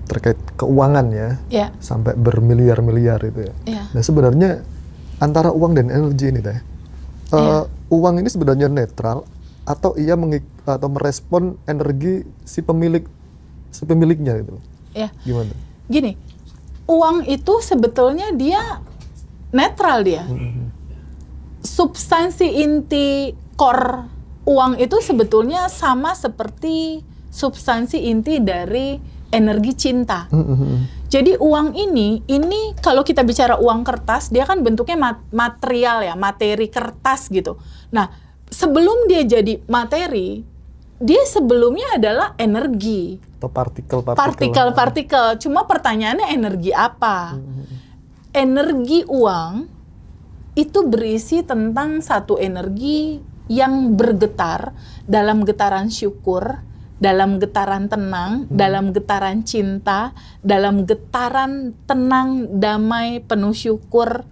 terkait keuangan ya, Ya, sampai bermiliar-miliar itu ya. ya. Nah sebenarnya antara uang dan energi ini Teh, Iya. uang ini sebenarnya netral atau ia atau merespon energi si pemiliknya gitu. Ya. Gimana? Gini, uang itu sebetulnya dia netral dia. Substansi inti core uang itu sebetulnya sama seperti substansi inti dari energi cinta. Jadi uang ini kalau kita bicara uang kertas, dia kan bentuknya material ya, materi kertas gitu. Nah, sebelum dia jadi materi, dia sebelumnya adalah energi. Atau partikel-partikel. Partikel-partikel. Cuma pertanyaannya energi apa? Energi uang itu berisi tentang satu energi yang bergetar dalam getaran syukur, dalam getaran tenang, dalam getaran cinta, dalam getaran tenang, damai, penuh syukur,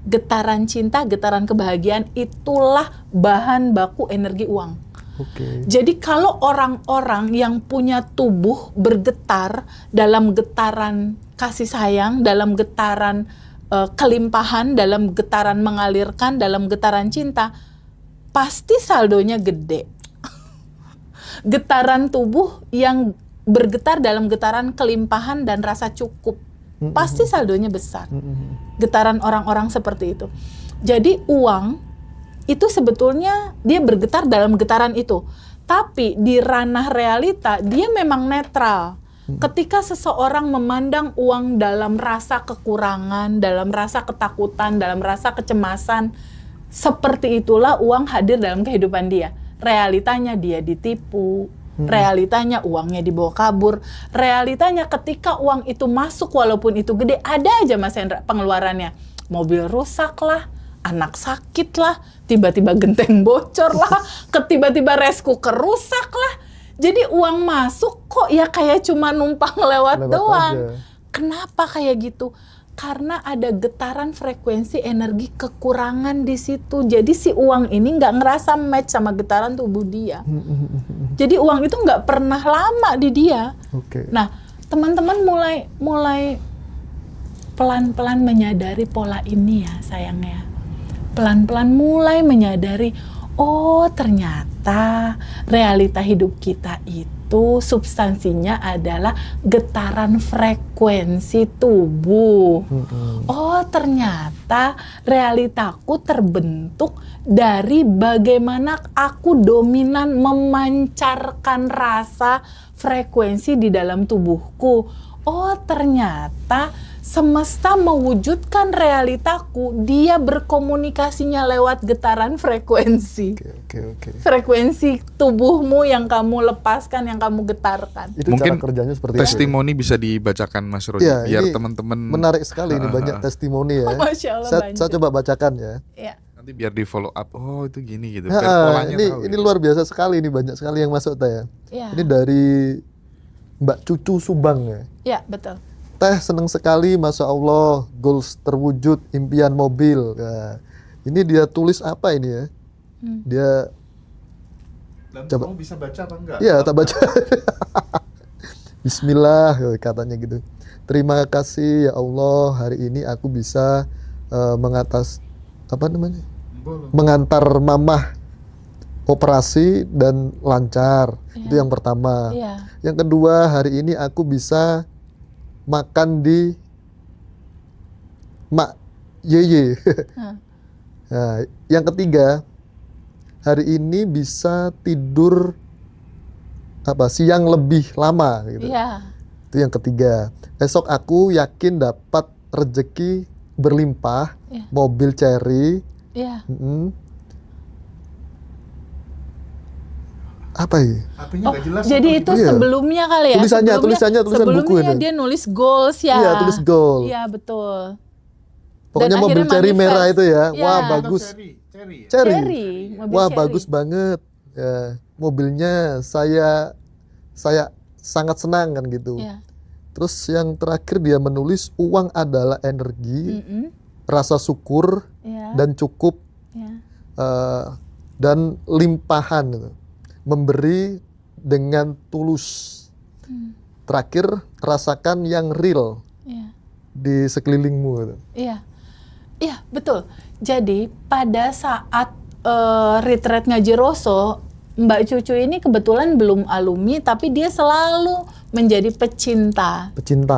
getaran cinta, getaran kebahagiaan. Itulah bahan baku energi uang. Oke. Jadi kalau orang-orang yang punya tubuh bergetar dalam getaran kasih sayang, dalam getaran kelimpahan, dalam getaran mengalirkan, dalam getaran cinta, pasti saldonya gede. Getaran tubuh yang bergetar dalam getaran kelimpahan dan rasa cukup, pasti saldonya besar. Getaran orang-orang seperti itu. Jadi uang itu sebetulnya dia bergetar dalam getaran itu. Tapi di ranah realita dia memang netral. Ketika seseorang memandang uang dalam rasa kekurangan, dalam rasa ketakutan, dalam rasa kecemasan, seperti itulah uang hadir dalam kehidupan dia. Realitanya dia ditipu, realitanya uangnya dibawa kabur, realitanya ketika uang itu masuk walaupun itu gede, ada aja Mas Hendra pengeluarannya. Mobil rusak lah, anak sakit lah, tiba-tiba genteng bocor lah, tiba-tiba rice cooker rusak lah. Jadi uang masuk kok ya kayak cuma numpang lewat doang. Aja. Kenapa kayak gitu? Karena ada getaran frekuensi energi kekurangan di situ. Jadi si uang ini nggak ngerasa match sama getaran tubuh dia. Jadi uang itu nggak pernah lama di dia. Nah, teman-teman mulai pelan-pelan menyadari pola ini ya sayangnya. Pelan-pelan mulai menyadari, oh ternyata realita hidup kita itu substansinya adalah getaran frekuensi tubuh. Oh ternyata realitaku terbentuk dari bagaimana aku dominan memancarkan rasa frekuensi di dalam tubuhku. Oh ternyata semesta mewujudkan realitaku, dia berkomunikasinya lewat getaran frekuensi. Frekuensi tubuhmu yang kamu lepaskan, yang kamu getarkan. Itu mungkin cara kerjanya seperti testimoni bisa dibacakan Mas Rodi, ya, biar teman-teman. menarik sekali ini banyak testimoni ya. Masya Allah, saya coba bacakan ya. Nanti biar di follow up, oh itu gini gitu. Polanya ini luar biasa sekali, ini banyak sekali yang masuk Teh ya. Ini dari Mbak Cucu Subang ya. Ya betul. Teh seneng sekali, Masya Allah, goals terwujud, impian mobil. Nah, ini dia tulis apa ini ya? Dia Dan coba. kamu bisa baca apa enggak? Iya, tak baca. Bismillah katanya gitu. Terima kasih ya Allah, hari ini aku bisa mengantar mamah operasi dan lancar. Itu yang pertama. Yang kedua, hari ini aku bisa makan di Mak Yeye. Nah, yang ketiga, hari ini bisa tidur siang lebih lama gitu. Itu yang ketiga. Esok aku yakin dapat rezeki berlimpah, mobil Cherry. Apa ya? Jadi itu sebelumnya kali ya? Tulisan buku ini. Dia nulis goals ya? Iya, tulis goal. Iya, betul. Pokoknya mobil Cherry merah itu ya. Wah, bagus. Cherry. Wah, bagus banget. Ya, mobilnya saya sangat senang kan gitu. Terus yang terakhir dia menulis uang adalah energi, rasa syukur, dan cukup, dan limpahan gitu. Memberi dengan tulus. Terakhir, rasakan yang real di sekelilingmu gitu. Iya, betul. Jadi pada saat retreat ngaji Roso, Mbak Cucu ini kebetulan belum alumni, tapi dia selalu menjadi pecinta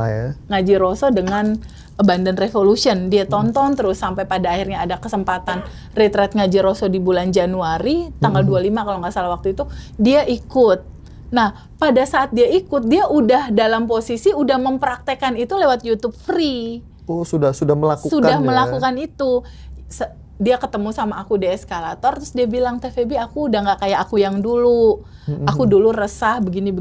ya. Ngaji Roso dengan Abundant Revolution. Dia tonton terus sampai pada akhirnya ada kesempatan retreat ngaji Roso di bulan Januari, tanggal 25 kalau nggak salah waktu itu, dia ikut. Nah, pada saat dia ikut, dia udah dalam posisi udah mempraktekkan itu lewat YouTube free. Oh, sudah melakukan. Sudah melakukan itu. Dia ketemu sama aku di eskalator, terus dia bilang, Teh Febi, aku udah nggak kayak aku yang dulu. Aku dulu resah begini,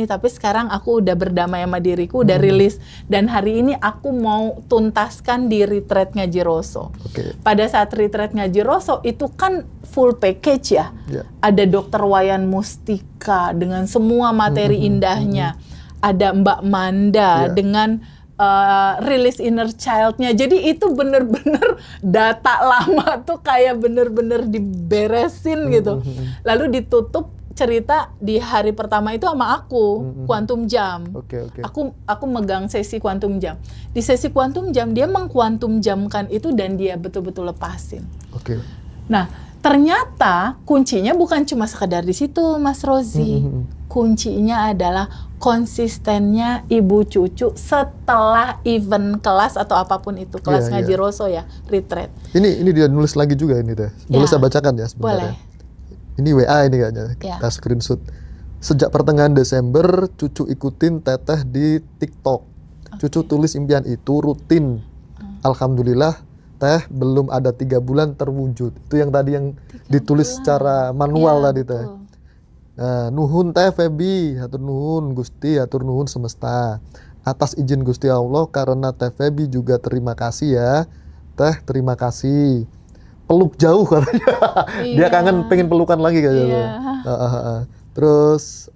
tapi sekarang aku udah berdamai sama diriku, udah rilis. Dan hari ini aku mau tuntaskan di retreat ngaji Roso. Pada saat retreat ngaji Roso, itu kan full package ya. Ada Dr. Wayan Mustika dengan semua materi indahnya. Ada Mbak Manda dengan release inner child-nya. Jadi itu bener-bener data lama tuh kayak bener-bener diberesin gitu. Lalu ditutup cerita di hari pertama itu sama aku, Quantum Jam. Aku megang sesi Quantum Jam. Di sesi Quantum Jam dia mengkuantum jamkan itu dan dia betul-betul lepasin. Nah, ternyata kuncinya bukan cuma sekedar di situ, Mas Rozi. Kuncinya adalah konsistennya Ibu Cucu setelah event kelas atau apapun itu, kelas ngaji Roso ya, retreat. Ini dia nulis lagi juga ini Teh. Boleh saya bacakan ya sebentar. Boleh. Ini WA ini kayaknya, kita screenshot. sejak pertengahan Desember cucu ikutin teteh di TikTok. Cucu tulis impian itu rutin. Alhamdulillah teh belum ada 3 bulan terwujud. Itu yang tadi yang ditulis secara manual tadi teh. betul. Nah, nuhun teh Febi, hatur nuhun Gusti, hatur nuhun semesta. Atas izin Gusti Allah karena teh Febi juga terima kasih ya. Teh terima kasih. Peluk jauh katanya. Dia Iya. kangen pengen pelukan lagi kayaknya. Iya. Terus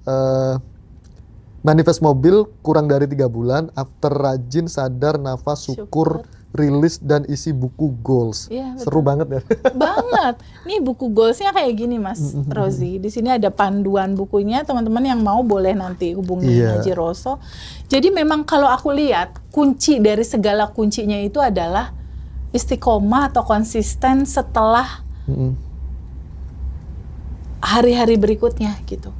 manifest mobil kurang dari 3 bulan, after rajin, sadar, nafas, syukur, rilis dan isi buku goals. Iya, betul. Seru banget ya. Banget. Nih buku goalsnya kayak gini Mas Rozi. Di sini ada panduan bukunya. Teman-teman yang mau boleh nanti hubungi Iya. Haji Roso. Jadi memang kalau aku lihat kunci dari segala kuncinya itu adalah istiqomah atau konsisten setelah Mm-mm. hari-hari berikutnya gitu.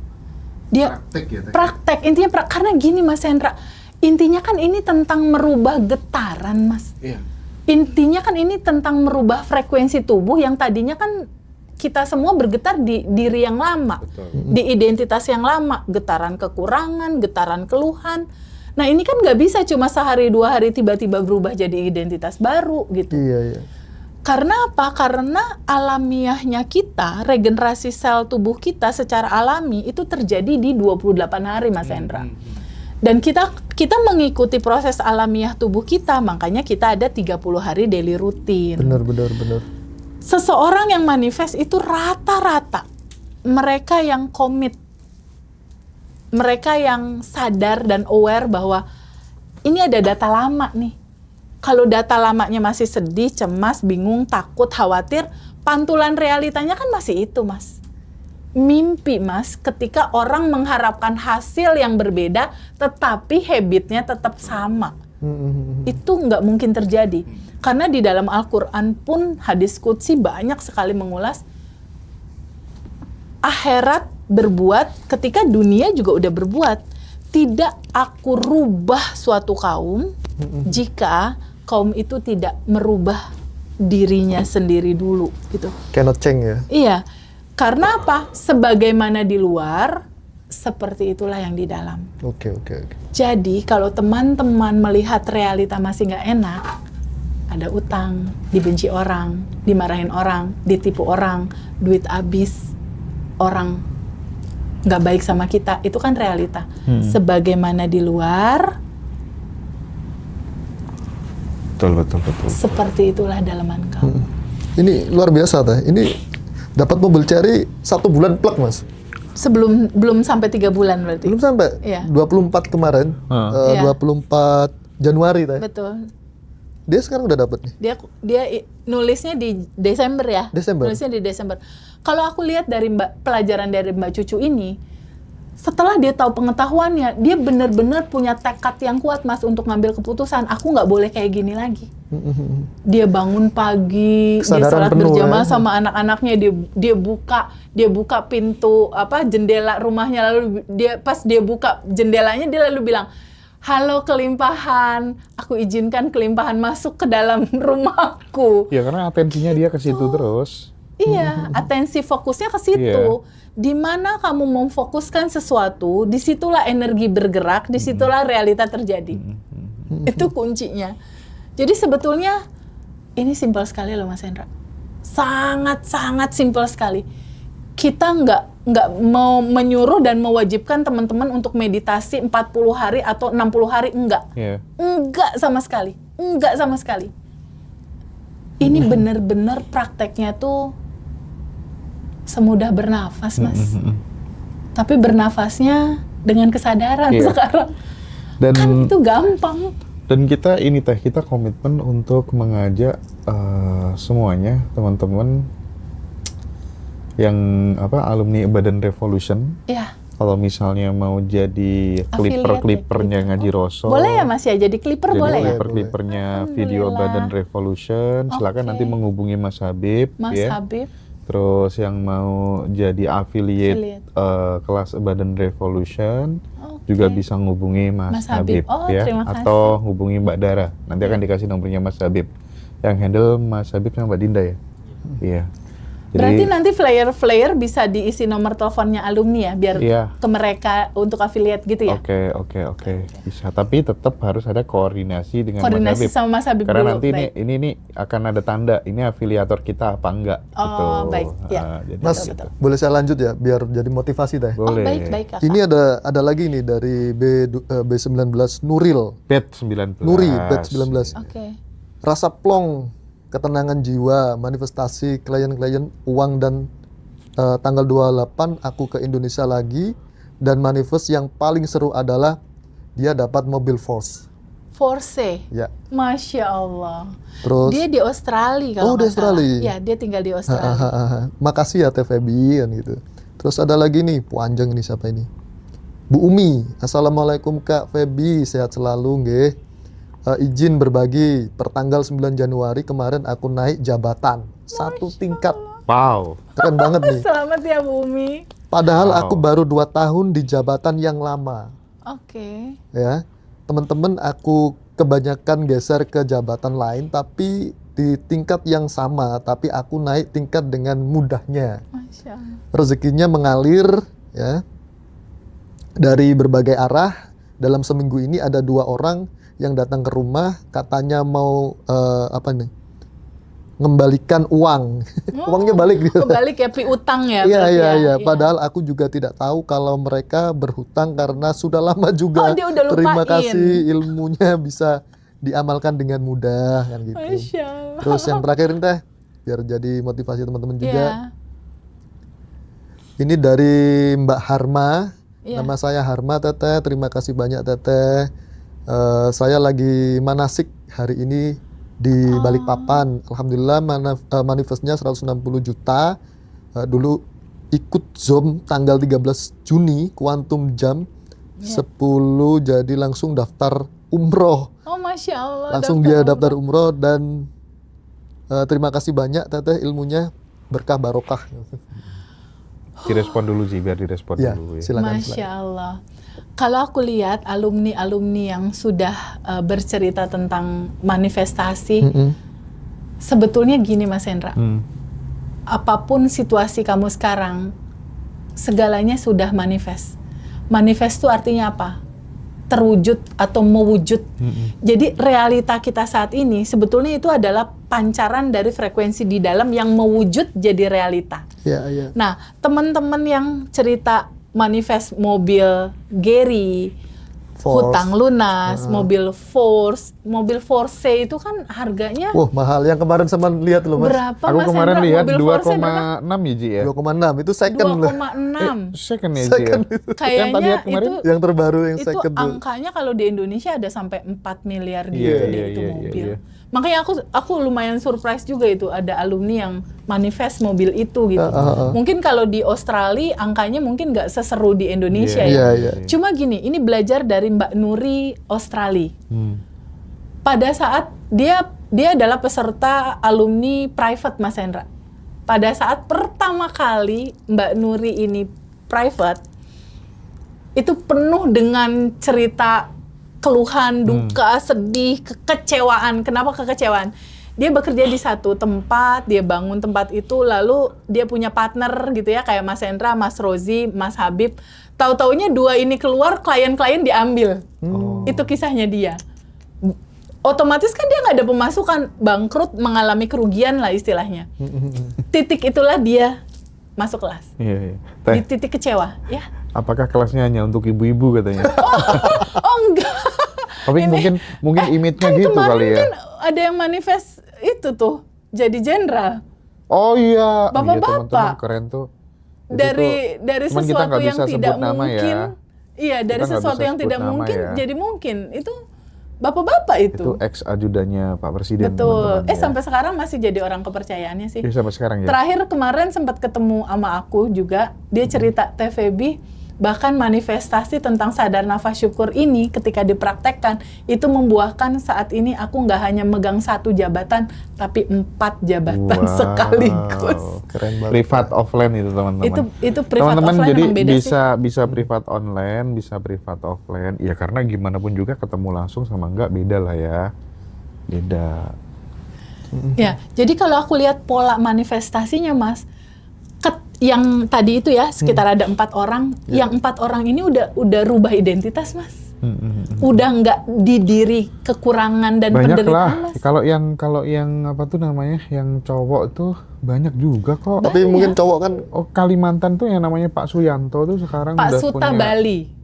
Dia Praktek ya, Teh? praktek intinya karena gini Mas Hendra. Intinya kan ini tentang merubah getaran Mas. Iya. Intinya kan ini tentang merubah frekuensi tubuh yang tadinya kan kita semua bergetar di diri yang lama, Betul. di identitas yang lama, getaran kekurangan, getaran keluhan. Nah ini kan nggak bisa cuma sehari 2 hari tiba-tiba berubah jadi identitas baru gitu. Iya, iya. Karena apa? Karena alamiahnya kita, regenerasi sel tubuh kita secara alami itu terjadi di 28 hari Mas Hendra. Dan kita mengikuti proses alamiah tubuh kita, makanya kita ada 30 hari daily rutin. Benar. Seseorang yang manifest itu rata-rata mereka yang komit, mereka yang sadar dan aware bahwa ini ada data lama nih. Kalau data lamanya masih sedih, cemas, bingung, takut, khawatir, pantulan realitanya kan masih itu Mas. Mimpi Mas, ketika orang mengharapkan hasil yang berbeda tetapi habitnya tetap sama. Itu nggak mungkin terjadi. Karena di dalam Al-Quran pun hadis qudsi banyak sekali mengulas akhirat berbuat ketika dunia juga udah berbuat. Tidak aku rubah suatu kaum jika kaum itu tidak merubah dirinya sendiri dulu gitu. Cannot change ya. Iya. Karena apa? Sebagaimana di luar, seperti itulah yang di dalam. Oke. Jadi kalau teman-teman melihat realita masih nggak enak, ada utang, dibenci orang, dimarahin orang, ditipu orang, duit habis, orang nggak baik sama kita, itu kan realita. Sebagaimana di luar, Betul. seperti itulah dalaman kau. Ini luar biasa teh. Ini dapat mobil Cherry 1 bulan plek Mas. Belum sampai 3 bulan berarti. Belum sampai. Iya. 24 kemarin. Iya. 24 Januari teh. Betul. Dia sekarang udah dapat nih. Dia nulisnya di Desember ya. Desember. Nulisnya di Desember. Kalau aku lihat dari pelajaran dari Mbak Cucu ini, setelah dia tahu pengetahuannya, dia benar-benar punya tekad yang kuat Mas untuk ngambil keputusan. Aku nggak boleh kayak gini lagi. Dia bangun pagi, dia Kesadaran sholat penuh berjamaah ya. sama anak-anaknya, dia buka pintu jendela rumahnya, lalu pas dia buka jendelanya dia lalu bilang, "Halo kelimpahan, aku izinkan kelimpahan masuk ke dalam rumahku." Ya karena atensinya dia ke situ terus. Iya, atensi fokusnya ke situ. Di mana kamu memfokuskan sesuatu, disitulah energi bergerak, disitulah realita terjadi. Itu kuncinya. Jadi sebetulnya ini simpel sekali loh Mas Hendra. Sangat-sangat simpel sekali. Kita nggak mau menyuruh dan mewajibkan teman-teman untuk meditasi 40 hari atau 60 hari, enggak. Iya. Enggak sama sekali. Enggak sama sekali. Ini benar-benar prakteknya tuh semudah bernafas, Mas. Tapi bernafasnya dengan kesadaran Iya. sekarang. Dan Kan itu gampang. Dan kita komitmen untuk mengajak semuanya teman-teman yang alumni Badan Revolution, Ya, kalau misalnya mau jadi clippernya Ngaji Roso, boleh ya Mas ya, jadi clipper jadi boleh ya? clipper-clippernya video Alhamdulillah. Badan Revolution, silakan Oke. nanti menghubungi Mas Habib, Mas ya. Habib, Terus yang mau jadi affiliate kelas Badan Revolution oke. juga bisa menghubungi Mas Mas Habib. Habib, Oh, ya, terima kasih. atau hubungi Mbak Dara. Nanti akan dikasih nomornya Mas Habib. Yang handle Mas Habib sama Mbak Dinda ya. Iya. Berarti nanti flyer bisa diisi nomor teleponnya alumni ya, biar Iya. ke mereka untuk affiliate gitu ya? Oke. Bisa, tapi tetap harus ada koordinasi dengan Koordinasi Mas Habib. sama Mas Habib Karena dulu. nanti Baik. ini akan ada tanda, ini afiliator kita apa enggak. Oh, gitu. baik. Ya. Jadi Mas, betul. boleh saya lanjut ya, biar jadi motivasi teh. boleh. Oh, baik Kakak. Ini ada lagi nih dari B19 Nuril. Bet 19. Nuri, Bet 19. Oke. Rasa plong, ketenangan jiwa, manifestasi klien-klien, uang, dan tanggal 28 aku ke Indonesia lagi, dan manifest yang paling seru adalah dia dapat mobil Force. Force. Ya. Masya Allah. Terus Dia di Australia kalau Oh, di nggak salah. Australia. Ya, dia tinggal di Australia. makasih ya Teh Feby kan gitu. Terus ada lagi nih, panjang ini siapa ini? Bu Umi, Assalamualaikum Kak Feby, sehat selalu nggih. Izin berbagi, pertanggal 9 Januari kemarin aku naik jabatan satu tingkat. Wow. Keren banget nih. Selamat ya Bu Umi. Padahal Wow. aku baru 2 tahun di jabatan yang lama. Oke. Ya, teman-teman, aku kebanyakan geser ke jabatan lain, tapi di tingkat yang sama, tapi aku naik tingkat dengan mudahnya. Masya Allah. Rezekinya mengalir ya dari berbagai arah. Dalam seminggu ini ada 2 orang yang datang ke rumah, katanya mau ngembalikan uang. Uangnya balik dia. Kebalik ya, piutang ya. Iya, berarti iya, ya. iya. Padahal aku juga tidak tahu kalau mereka berhutang karena sudah lama juga. Oh, dia udah Terima lupain. kasih, ilmunya bisa diamalkan dengan mudah kan gitu. Masya Allah. Terus yang terakhir ini Teh, biar jadi motivasi teman-teman juga. Iya. Ini dari Mbak Harma. Iya. Nama saya Harma Teteh. Terima kasih banyak Teteh. Saya lagi manasik hari ini di Balikpapan. Alhamdulillah manifestnya 160 juta. Dulu ikut Zoom tanggal 13 Juni Quantum Jam 10, jadi langsung daftar umroh. Oh, Masya Allah. Langsung dia daftar umroh, dan terima kasih banyak Teteh, ilmunya berkah barokah. Direspon dulu sih, biar direspon Ya, dulu ya. silakan. Masya Allah. Kalau aku lihat alumni-alumni yang sudah bercerita tentang manifestasi, sebetulnya gini Mas Hendra, apapun situasi kamu sekarang, segalanya sudah manifest. Manifest itu artinya apa? Terwujud atau mewujud. Jadi realita kita saat ini sebetulnya itu adalah pancaran dari frekuensi di dalam yang mewujud jadi realita. Ya, ya. Nah, teman-teman yang cerita manifest mobil Gary, Force. hutang lunas, mobil Force itu kan harganya Wah, mahal. Yang kemarin sama lihat loh Mas. berapa Aku Mas kemarin Hendra? lihat Mobil Force berapa? 2,6 ya Ji ya. 2,6 itu second loh. 2,6. Second ya Ji ya. Second itu. Yang tadi Kayaknya lihat kemarin? itu Yang terbaru yang itu second tuh. angkanya kalau di Indonesia ada sampai 4 miliar gitu Iya, deh iya, itu iya, mobil. iya. Makanya aku lumayan surprise juga itu ada alumni yang manifest mobil itu gitu. Mungkin kalau di Australia angkanya mungkin nggak seseru di Indonesia Iya, ya. iya. Cuma gini, ini belajar dari Mbak Nuri Australia. Pada saat dia adalah peserta alumni private Mas Hendra. Pada saat pertama kali Mbak Nuri ini private, itu penuh dengan cerita keluhan, duka, sedih, kekecewaan. Kenapa kekecewaan? Dia bekerja di satu tempat, dia bangun tempat itu, lalu dia punya partner gitu ya, kayak Mas Hendra, Mas Rozi, Mas Habib. Tahu-taunya 2 ini keluar, klien-klien diambil. Itu kisahnya dia. Otomatis kan dia nggak ada pemasukan, bangkrut, mengalami kerugian lah istilahnya. Titik itulah dia masuk kelas. Iya. Di Teh, titik kecewa, ya. apakah kelasnya hanya untuk ibu-ibu katanya? Oh enggak. Tapi mungkin image-nya Kan gitu kemarin kali ya. kan ada yang manifest itu tuh jadi jenderal Oh iya. Bapak-bapak. Iya, teman-teman keren tuh. Itu dari cuman kita sesuatu nggak yang bisa tidak sebut nama mungkin. ya. Iya, dari Kita nggak sesuatu bisa yang sebut tidak nama mungkin ya. jadi mungkin. Itu bapak-bapak itu. Itu ex ajudannya Pak Presiden. Betul. teman-teman ya. Sampai sekarang masih jadi orang kepercayaannya sih. Iya, sampai sekarang ya. Terakhir kemarin sempat ketemu sama aku juga, dia cerita TVB, bahkan manifestasi tentang sadar nafas syukur ini ketika dipraktekkan, itu membuahkan saat ini aku nggak hanya megang 1 jabatan, tapi 4 jabatan Wow. sekaligus. Keren banget. Privat offline itu teman-teman. Itu privat Teman-teman offline jadi emang beda sih. bisa privat online, bisa privat offline. Ya karena gimana pun juga ketemu langsung sama enggak beda lah ya. Beda. Ya, jadi kalau aku lihat pola manifestasinya Mas, yang tadi itu ya sekitar ada 4 orang, yang 4 orang ini udah rubah identitas, Mas. Udah nggak di diri kekurangan dan banyak penderitaan, lah. Mas. Kalau yang apa tuh namanya, yang cowok tuh banyak juga kok. Tapi mungkin cowok kan Oh, Kalimantan tuh yang namanya Pak Suyanto tuh sekarang Pak udah Suta punya. Bali.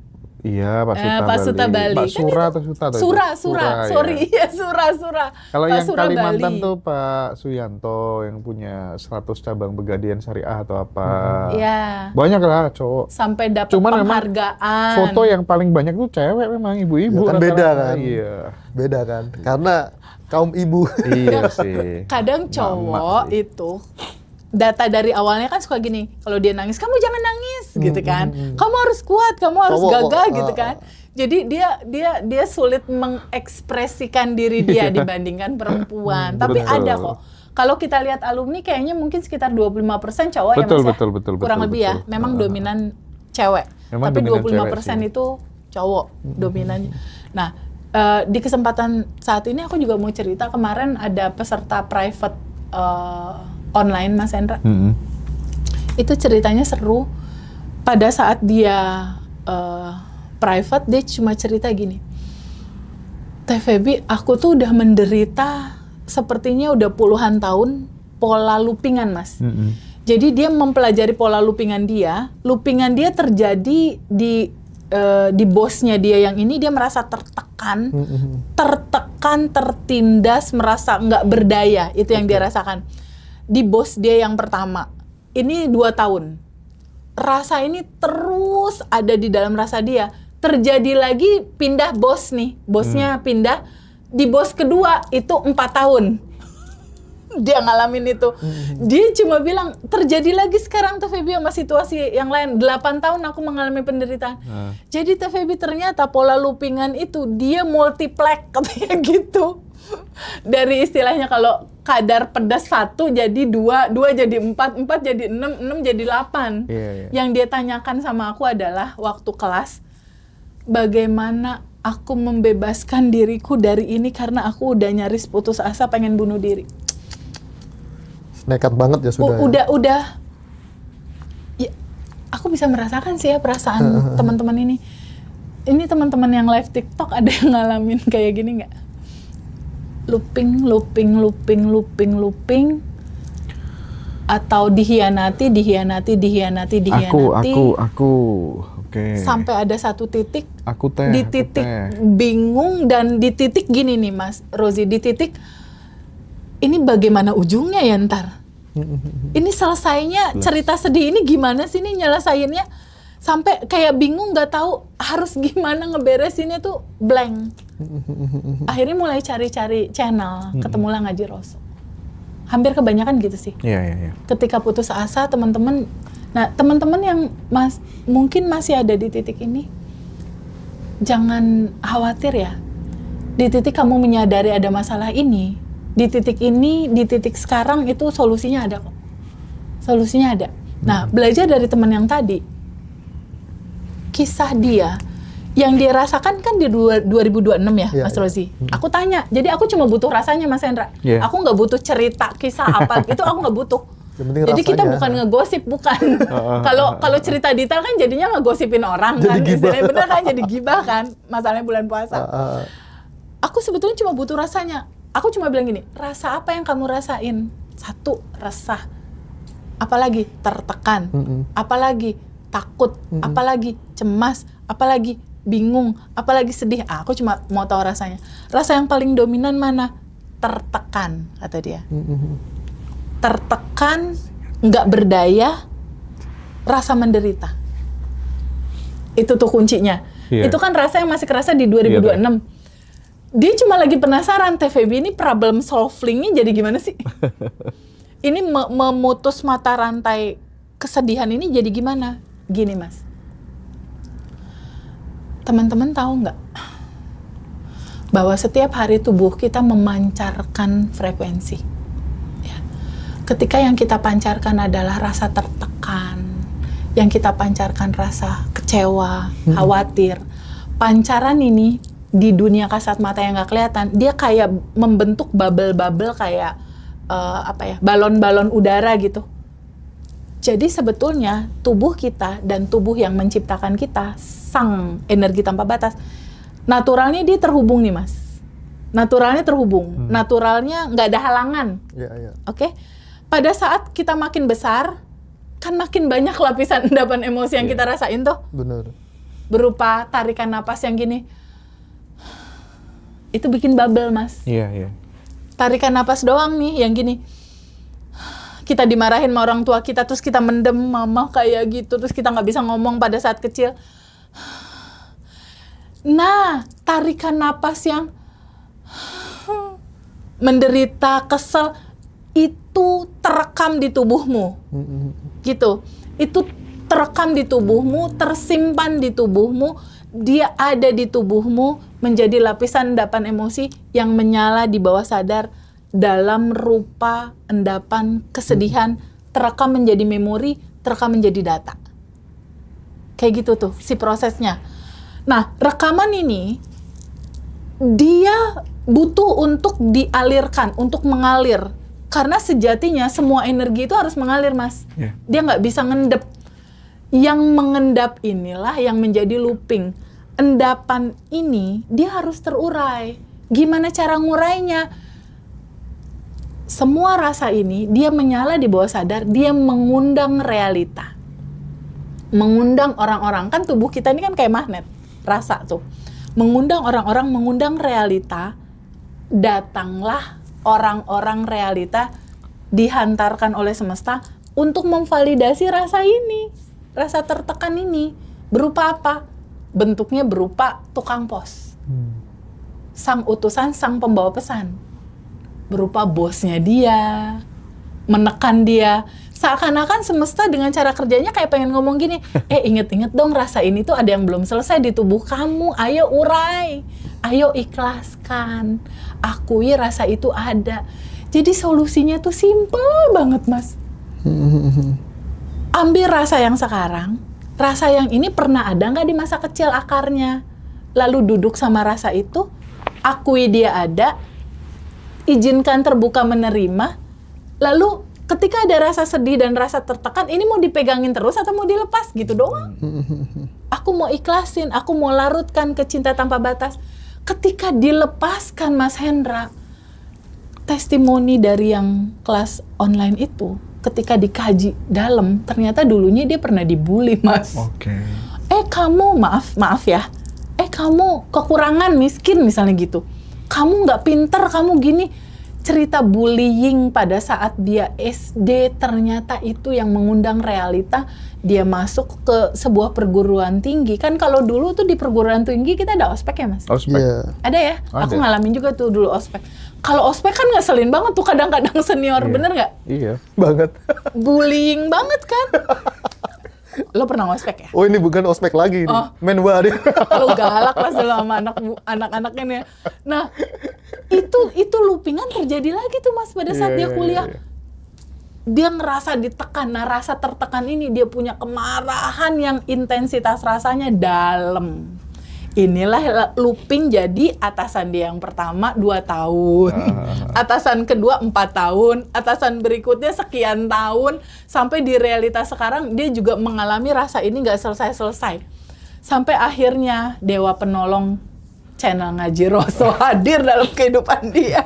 Iya, Pak Suta Pak Suta Bali. Pak Kan Sura itu atau Suta atau Sura, itu? Sura. ya. Sorry, ya Sura. Kalau Pak yang Sura Kalimantan Bali. tuh Pak Suyanto yang punya 100 cabang Pegadaian Syariah atau apa. Iya. Banyak lah cowok. Sampai dapat Cuman memang penghargaan. foto yang paling banyak tuh cewek memang, ibu-ibu. Ya kan rata-rata. beda kan. Iya. beda kan, karena kaum ibu. Iya sih. Kadang cowok sih. itu data dari awalnya kan suka gini, kalau dia nangis, kamu jangan nangis gitu kan. Kamu harus kuat, kamu harus Cowok, gagah gitu kan. Jadi dia sulit mengekspresikan diri dia dibandingkan perempuan. Tapi betul. ada kok. Kalau kita lihat alumni kayaknya mungkin sekitar 25% cowok Betul, ya Mas ya? betul, Kurang betul, lebih ya. betul. Memang dominan cewek. Memang Tapi dominan 25% cewek sih. itu cowok dominannya. Nah, di kesempatan saat ini aku juga mau cerita, kemarin ada peserta private online, Mas Hendra. Itu ceritanya seru. Pada saat dia private, dia cuma cerita gini, Teh Feby, aku tuh udah menderita sepertinya udah puluhan tahun pola loopingan, Mas. Jadi dia mempelajari pola loopingan dia terjadi di bosnya dia yang ini, dia merasa tertekan, tertindas, merasa nggak berdaya, itu yang dia rasakan. Di bos dia yang pertama, ini 2 tahun. Rasa ini terus ada di dalam rasa dia. Terjadi lagi, pindah bos nih, bosnya pindah. Di bos kedua itu 4 tahun. Dia ngalamin itu. Dia cuma bilang, terjadi lagi sekarang Teh Feby sama situasi yang lain. 8 tahun aku mengalami penderitaan. Jadi Teh Feby ternyata pola loopingan itu dia multiplex katanya gitu. Dari istilahnya kalau kadar pedas 1 jadi 2, 2 jadi 4, 4 jadi 6, 6 jadi 8. Yang dia tanyakan sama aku adalah waktu kelas, bagaimana aku membebaskan diriku dari ini karena aku udah nyaris putus asa pengen bunuh diri. Nekat banget ya sudah. Udah. Ya, aku bisa merasakan sih ya perasaan teman-teman ini. Ini teman-teman yang live TikTok ada yang ngalamin kayak gini nggak? Looping, atau dihianati. Aku. Oke. Sampai ada satu titik, Aku di titik bingung dan di titik gini nih Mas Rozi, di titik ini bagaimana ujungnya ya ntar? Ini selesainya cerita sedih ini gimana sih nih nyelesainnya? Sampai kayak bingung, nggak tahu harus gimana ngeberesinnya tuh blank. Akhirnya mulai cari-cari channel, ketemulah Ngaji Rasul. Hampir kebanyakan gitu sih. Iya. Ketika putus asa teman-teman, nah teman-teman yang mungkin masih ada di titik ini, jangan khawatir ya. Di titik kamu menyadari ada masalah ini, di titik ini, di titik sekarang itu solusinya ada kok. Solusinya ada. Nah, belajar dari teman yang tadi, kisah dia yang dia rasakan kan di 2026 ya, Mas Rozi. Aku tanya, jadi aku cuma butuh rasanya Mas Hendra. Aku nggak butuh cerita kisah apa itu, aku nggak butuh. Jadi kita bukan ngegosip, bukan. Kalau cerita detail kan jadinya ngegosipin orang kan, istilahnya bener kan, jadi gibah kan, masalahnya bulan puasa. Aku sebetulnya cuma butuh rasanya. Aku cuma bilang gini, rasa apa yang kamu rasain? 1, resah. Apalagi tertekan. Apalagi takut. Apalagi cemas. Apalagi bingung. Apalagi sedih. Aku cuma mau tahu rasanya. Rasa yang paling dominan mana? Tertekan, kata dia. Tertekan, nggak berdaya, rasa menderita. Itu tuh kuncinya. Itu kan rasa yang masih kerasa di 2026. Dia cuma lagi penasaran, Teh Feby ini problem solving-nya jadi gimana sih? Ini memutus mata rantai kesedihan ini jadi gimana? Gini Mas, teman-teman tahu nggak bahwa setiap hari tubuh kita memancarkan frekuensi. Ya. Ketika yang kita pancarkan adalah rasa tertekan, yang kita pancarkan rasa kecewa, khawatir, pancaran ini di dunia kasat mata yang nggak kelihatan, dia kayak membentuk bubble-bubble kayak balon-balon udara gitu. Jadi sebetulnya tubuh kita dan tubuh yang menciptakan kita, sang energi tanpa batas, naturalnya dia terhubung nih Mas. Naturalnya terhubung, naturalnya nggak ada halangan. Oke? Pada saat kita makin besar, kan makin banyak lapisan endapan emosi yang kita rasain tuh. Benar. Berupa tarikan napas yang gini. Itu bikin bubble Mas. Iya. Tarikan napas doang nih yang gini. Kita dimarahin sama orang tua kita, terus kita mendem, mama kayak gitu, terus kita nggak bisa ngomong pada saat kecil. Nah, tarikan napas yang menderita, kesel, itu terekam di tubuhmu. Gitu. Itu terekam di tubuhmu, tersimpan di tubuhmu, dia ada di tubuhmu, menjadi lapisan endapan emosi yang menyala di bawah sadar, dalam rupa endapan kesedihan, terekam menjadi memori, terekam menjadi data. Kayak gitu tuh si prosesnya. Nah, rekaman ini dia butuh untuk dialirkan, untuk mengalir. Karena sejatinya semua energi itu harus mengalir, Mas. Dia nggak bisa ngendep. Yang mengendap inilah yang menjadi looping. Endapan ini dia harus terurai. Gimana cara ngurainya? Semua rasa ini, dia menyala di bawah sadar, dia mengundang realita. Mengundang orang-orang, kan tubuh kita ini kan kayak magnet, rasa tuh. Mengundang orang-orang, mengundang realita, datanglah orang-orang realita, dihantarkan oleh semesta untuk memvalidasi rasa ini, rasa tertekan ini. Berupa apa? Bentuknya berupa tukang pos. Sang utusan, sang pembawa pesan. Berupa bosnya dia, menekan dia. Seakan-akan semesta dengan cara kerjanya kayak pengen ngomong gini, inget-inget dong rasa ini tuh ada yang belum selesai di tubuh kamu, ayo urai, ayo ikhlaskan, akui rasa itu ada. Jadi solusinya tuh simple banget Mas. Ambil rasa yang sekarang, rasa yang ini pernah ada nggak di masa kecil akarnya, lalu duduk sama rasa itu, akui dia ada, izinkan terbuka menerima, lalu ketika ada rasa sedih dan rasa tertekan, ini mau dipegangin terus atau mau dilepas gitu doang. Aku mau ikhlasin, aku mau larutkan ke cinta tanpa batas. Ketika dilepaskan Mas Hendra, testimoni dari yang kelas online itu, ketika dikaji dalam, ternyata dulunya dia pernah dibully Mas. Kamu, maaf ya, kamu kekurangan, miskin misalnya gitu. Kamu nggak pinter, kamu gini. Cerita bullying pada saat dia SD, ternyata itu yang mengundang realita. Dia masuk ke sebuah perguruan tinggi. Kan kalau dulu tuh di perguruan tinggi kita ada ospek ya Mas? Ospek? Ada ya? Ada. Aku ngalamin juga tuh dulu ospek. Kalau ospek kan ngeselin banget tuh kadang-kadang senior, bener nggak? Iya. Banget. Bullying banget kan? Lo pernah ospek ya? Oh ini bukan ospek lagi nih. Menwa deh. Lo galak lah sama anak-anaknya nih. Nah, itu loopingan terjadi lagi tuh Mas pada saat dia kuliah. Dia ngerasa ditekan. Nah, rasa tertekan ini dia punya kemarahan yang intensitas rasanya dalam. Inilah looping, jadi atasan dia yang pertama 2 tahun, atasan kedua 4 tahun, atasan berikutnya sekian tahun, sampai di realitas sekarang dia juga mengalami rasa ini nggak selesai-selesai. Sampai akhirnya Dewa Penolong channel Ngaji Roso hadir dalam kehidupan dia.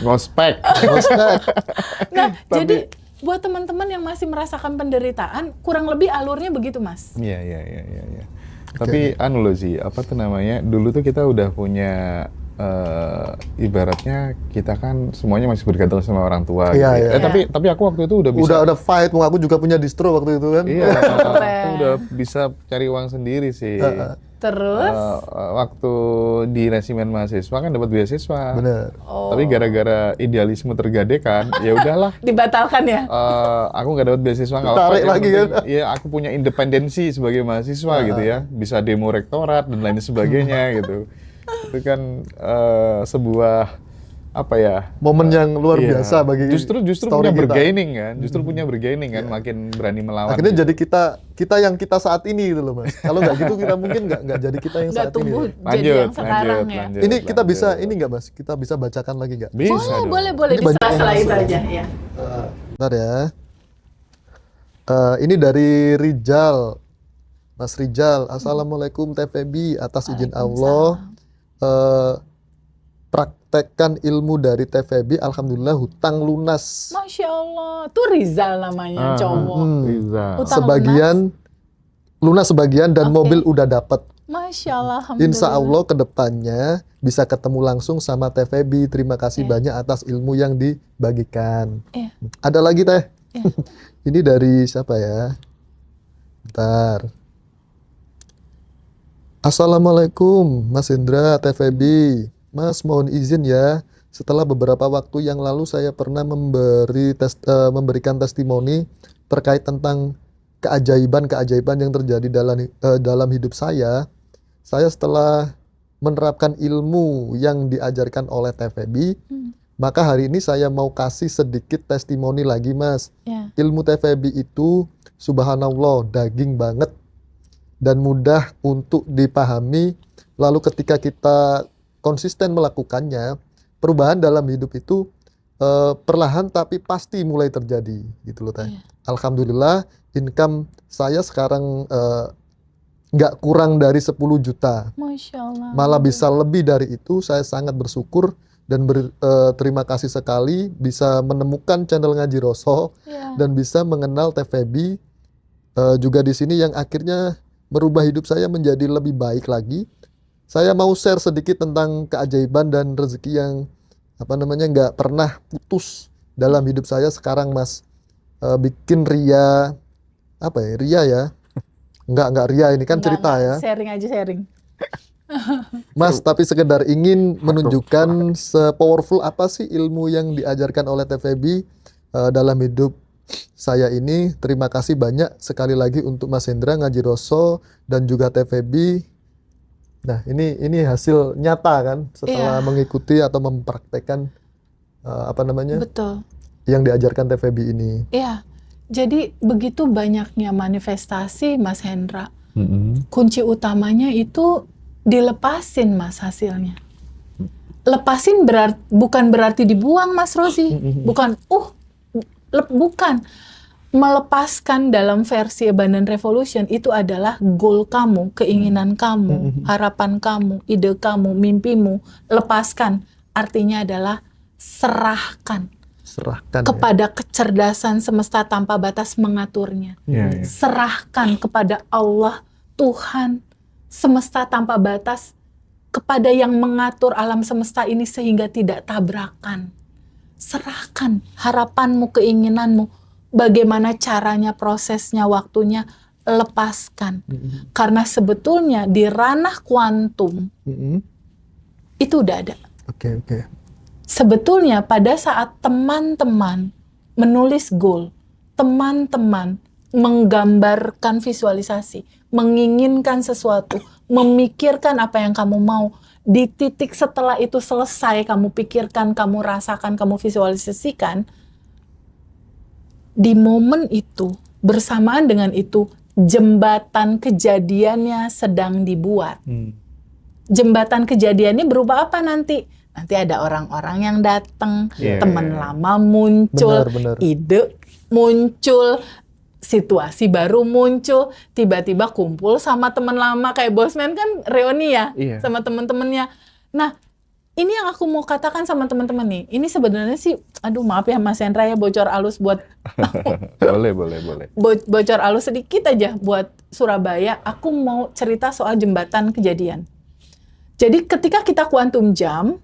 Ngospek. Nah, jadi buat teman-teman yang masih merasakan penderitaan, kurang lebih alurnya begitu Mas. Iya. Tapi anu loh sih, apa tuh namanya, dulu tuh kita udah punya ibaratnya kita kan semuanya masih bergantung sama orang tua. Iya. Tapi aku waktu itu udah bisa. Udah ada fight, aku juga punya distro waktu itu kan. Iya, aku udah bisa cari uang sendiri sih. Terus? Waktu di resimen mahasiswa kan dapat beasiswa. Bener. Tapi gara-gara idealisme tergadekan, ya udahlah. Dibatalkan ya? Aku nggak dapat beasiswa, nggak apa-apa. Tarik lagi kan? Iya, aku punya independensi sebagai mahasiswa gitu ya, bisa demo rektorat dan lain sebagainya gitu. Itu kan sebuah apa ya? Momen yang luar biasa bagi justru story punya kita. bergaining kan, punya bergaining kan, makin berani melawan. Akhirnya gitu. jadi kita yang kita saat ini gitu loh Mas. Kalau nggak gitu kita mungkin nggak jadi kita yang Nggak saat ini. tumbuh Gitu. jadi yang sekarang ya. Ini kita bisa ini nggak Mas? Kita bisa bacakan lagi nggak? Bisa dong. Boleh Ini di banyak sela-sela yang itu masuk. aja ya. Bentar ya. Ini dari Rijal, Mas Rijal. Assalamualaikum TVB, atas izin Allah. Praktekkan ilmu dari TVB, alhamdulillah hutang lunas. Masya Allah, tuh Rizal namanya cowok. Rizal. Hutang Sebagian lunas sebagian dan Oke. mobil udah dapat. Masya Allah, alhamdulillah. Insya Allah kedepannya bisa ketemu langsung sama TVB. Terima kasih Iya. banyak atas ilmu yang dibagikan. Iya. Ada lagi Teh? Iya. Ini dari siapa ya? Bentar. Assalamualaikum Mas Indra, TVB. Mas, mohon izin ya. Setelah beberapa waktu yang lalu saya pernah memberikan testimoni terkait tentang keajaiban-keajaiban yang terjadi dalam hidup saya. Saya setelah menerapkan ilmu yang diajarkan oleh TVB, maka hari ini saya mau kasih sedikit testimoni lagi, Mas. Ya. Ilmu TVB itu subhanallah daging banget dan mudah untuk dipahami. Lalu ketika kita konsisten melakukannya, perubahan dalam hidup itu perlahan tapi pasti mulai terjadi, gitu loh Teh. Iya. Alhamdulillah income saya sekarang nggak kurang dari 10 juta. Masya Allah. Malah bisa lebih dari itu. Saya sangat bersyukur dan terima kasih sekali bisa menemukan channel Ngaji Roso Ya. dan bisa mengenal TVB juga di sini yang akhirnya merubah hidup saya menjadi lebih baik lagi. Saya mau share sedikit tentang keajaiban dan rezeki yang nggak pernah putus dalam hidup saya sekarang, Mas. Bikin ria ya? Enggak ria, ini kan cerita ya. Sharing aja, sharing. Mas, tapi sekedar ingin menunjukkan se-powerful apa sih ilmu yang diajarkan oleh TVB dalam hidup saya ini. Terima kasih banyak sekali lagi untuk Mas Hendra, Ngaji Roso, dan juga TVB. Nah, ini hasil nyata kan setelah Iya. mengikuti atau mempraktekkan Betul. yang diajarkan TVB ini. Iya. Jadi begitu banyaknya manifestasi, Mas Hendra. Kunci utamanya itu dilepasin, Mas, hasilnya. Lepasin bukan berarti dibuang, Mas Rozi. Bukan, bukan. Melepaskan dalam versi Abundant Revolution itu adalah goal kamu, keinginan kamu, harapan kamu, ide kamu, mimpimu. Lepaskan. Artinya adalah serahkan Serahkan kepada kecerdasan semesta tanpa batas mengaturnya. Iya. Serahkan kepada Allah, Tuhan, semesta tanpa batas, kepada yang mengatur alam semesta ini sehingga tidak tabrakan. Serahkan harapanmu, keinginanmu, bagaimana caranya, prosesnya, waktunya, lepaskan. Karena sebetulnya di ranah kuantum itu udah ada. Oke. Sebetulnya pada saat teman-teman menulis goal, teman-teman menggambarkan visualisasi, menginginkan sesuatu, memikirkan apa yang kamu mau, di titik setelah itu selesai kamu pikirkan, kamu rasakan, kamu visualisasikan, di momen itu, bersamaan dengan itu, jembatan kejadiannya sedang dibuat. Jembatan kejadiannya berupa apa nanti? Nanti ada orang-orang yang datang, teman lama muncul, Benar. ide muncul, situasi baru muncul, tiba-tiba kumpul sama teman lama kayak Bosman kan reuni ya, sama teman-temannya. Nah, ini yang aku mau katakan sama teman-teman nih. Ini sebenarnya sih, aduh maaf ya Mas Hendra ya, bocor alus buat Boleh. bocor alus sedikit aja buat Surabaya. Aku mau cerita soal jembatan kejadian. Jadi ketika kita kuantum jam,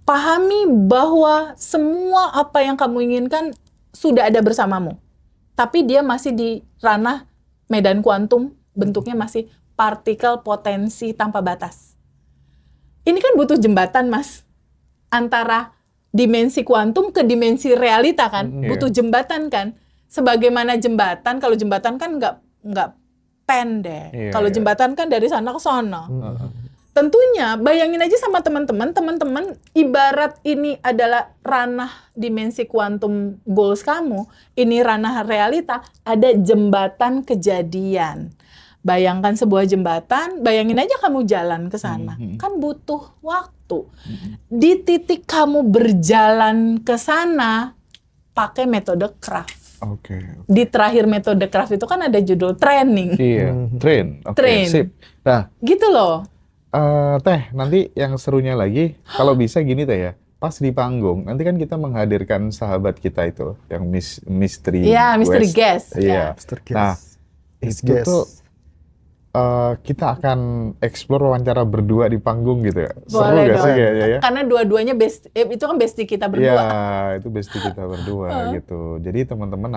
pahami bahwa semua apa yang kamu inginkan sudah ada bersamamu. Tapi dia masih di ranah medan kuantum, bentuknya masih partikel potensi tanpa batas. Ini kan butuh jembatan, Mas. Antara dimensi kuantum ke dimensi realita kan. Butuh jembatan kan. Sebagaimana jembatan, kalau jembatan kan nggak pendek. Kalau jembatan kan dari sana ke sana. Tentunya, bayangin aja sama teman-teman ibarat ini adalah ranah dimensi kuantum goals kamu, ini ranah realita, ada jembatan kejadian. Bayangkan sebuah jembatan, bayangin aja kamu jalan ke sana, kan butuh waktu. Di titik kamu berjalan ke sana, pakai metode craft. Oke. Di terakhir metode craft itu kan ada judul training. Iya, train. Oke, Train. sip. Nah, Gitu loh. Teh, nanti yang serunya lagi, kalau bisa gini Teh ya, pas di panggung, nanti kan kita menghadirkan sahabat kita itu, yang mystery Iya, mystery guest. Iya. Mr. Nah, Guest. itu tuh kita akan explore wawancara berdua di panggung gitu ya. Seru Boleh gak dong. sih kayaknya ya? Karena dua-duanya itu kan bestie kita Iya, berdua. itu bestie kita berdua gitu. Jadi teman-teman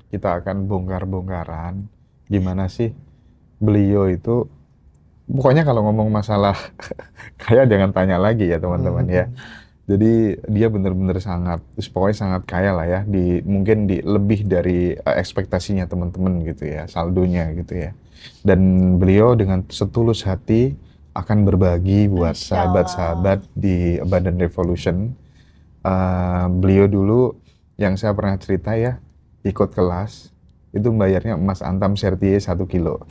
kita akan bongkar-bongkaran gimana sih beliau itu. Pokoknya kalau ngomong masalah kaya jangan tanya lagi ya teman-teman ya. Jadi dia benar-benar pokoknya sangat kaya lah ya. Mungkin lebih dari ekspektasinya teman-teman gitu ya, saldonya gitu ya. Dan beliau dengan setulus hati akan berbagi buat Masya Allah. sahabat-sahabat di Abundant Revolution. Beliau dulu yang saya pernah cerita ya, ikut kelas, itu bayarnya emas antam Sertie 1 kilo.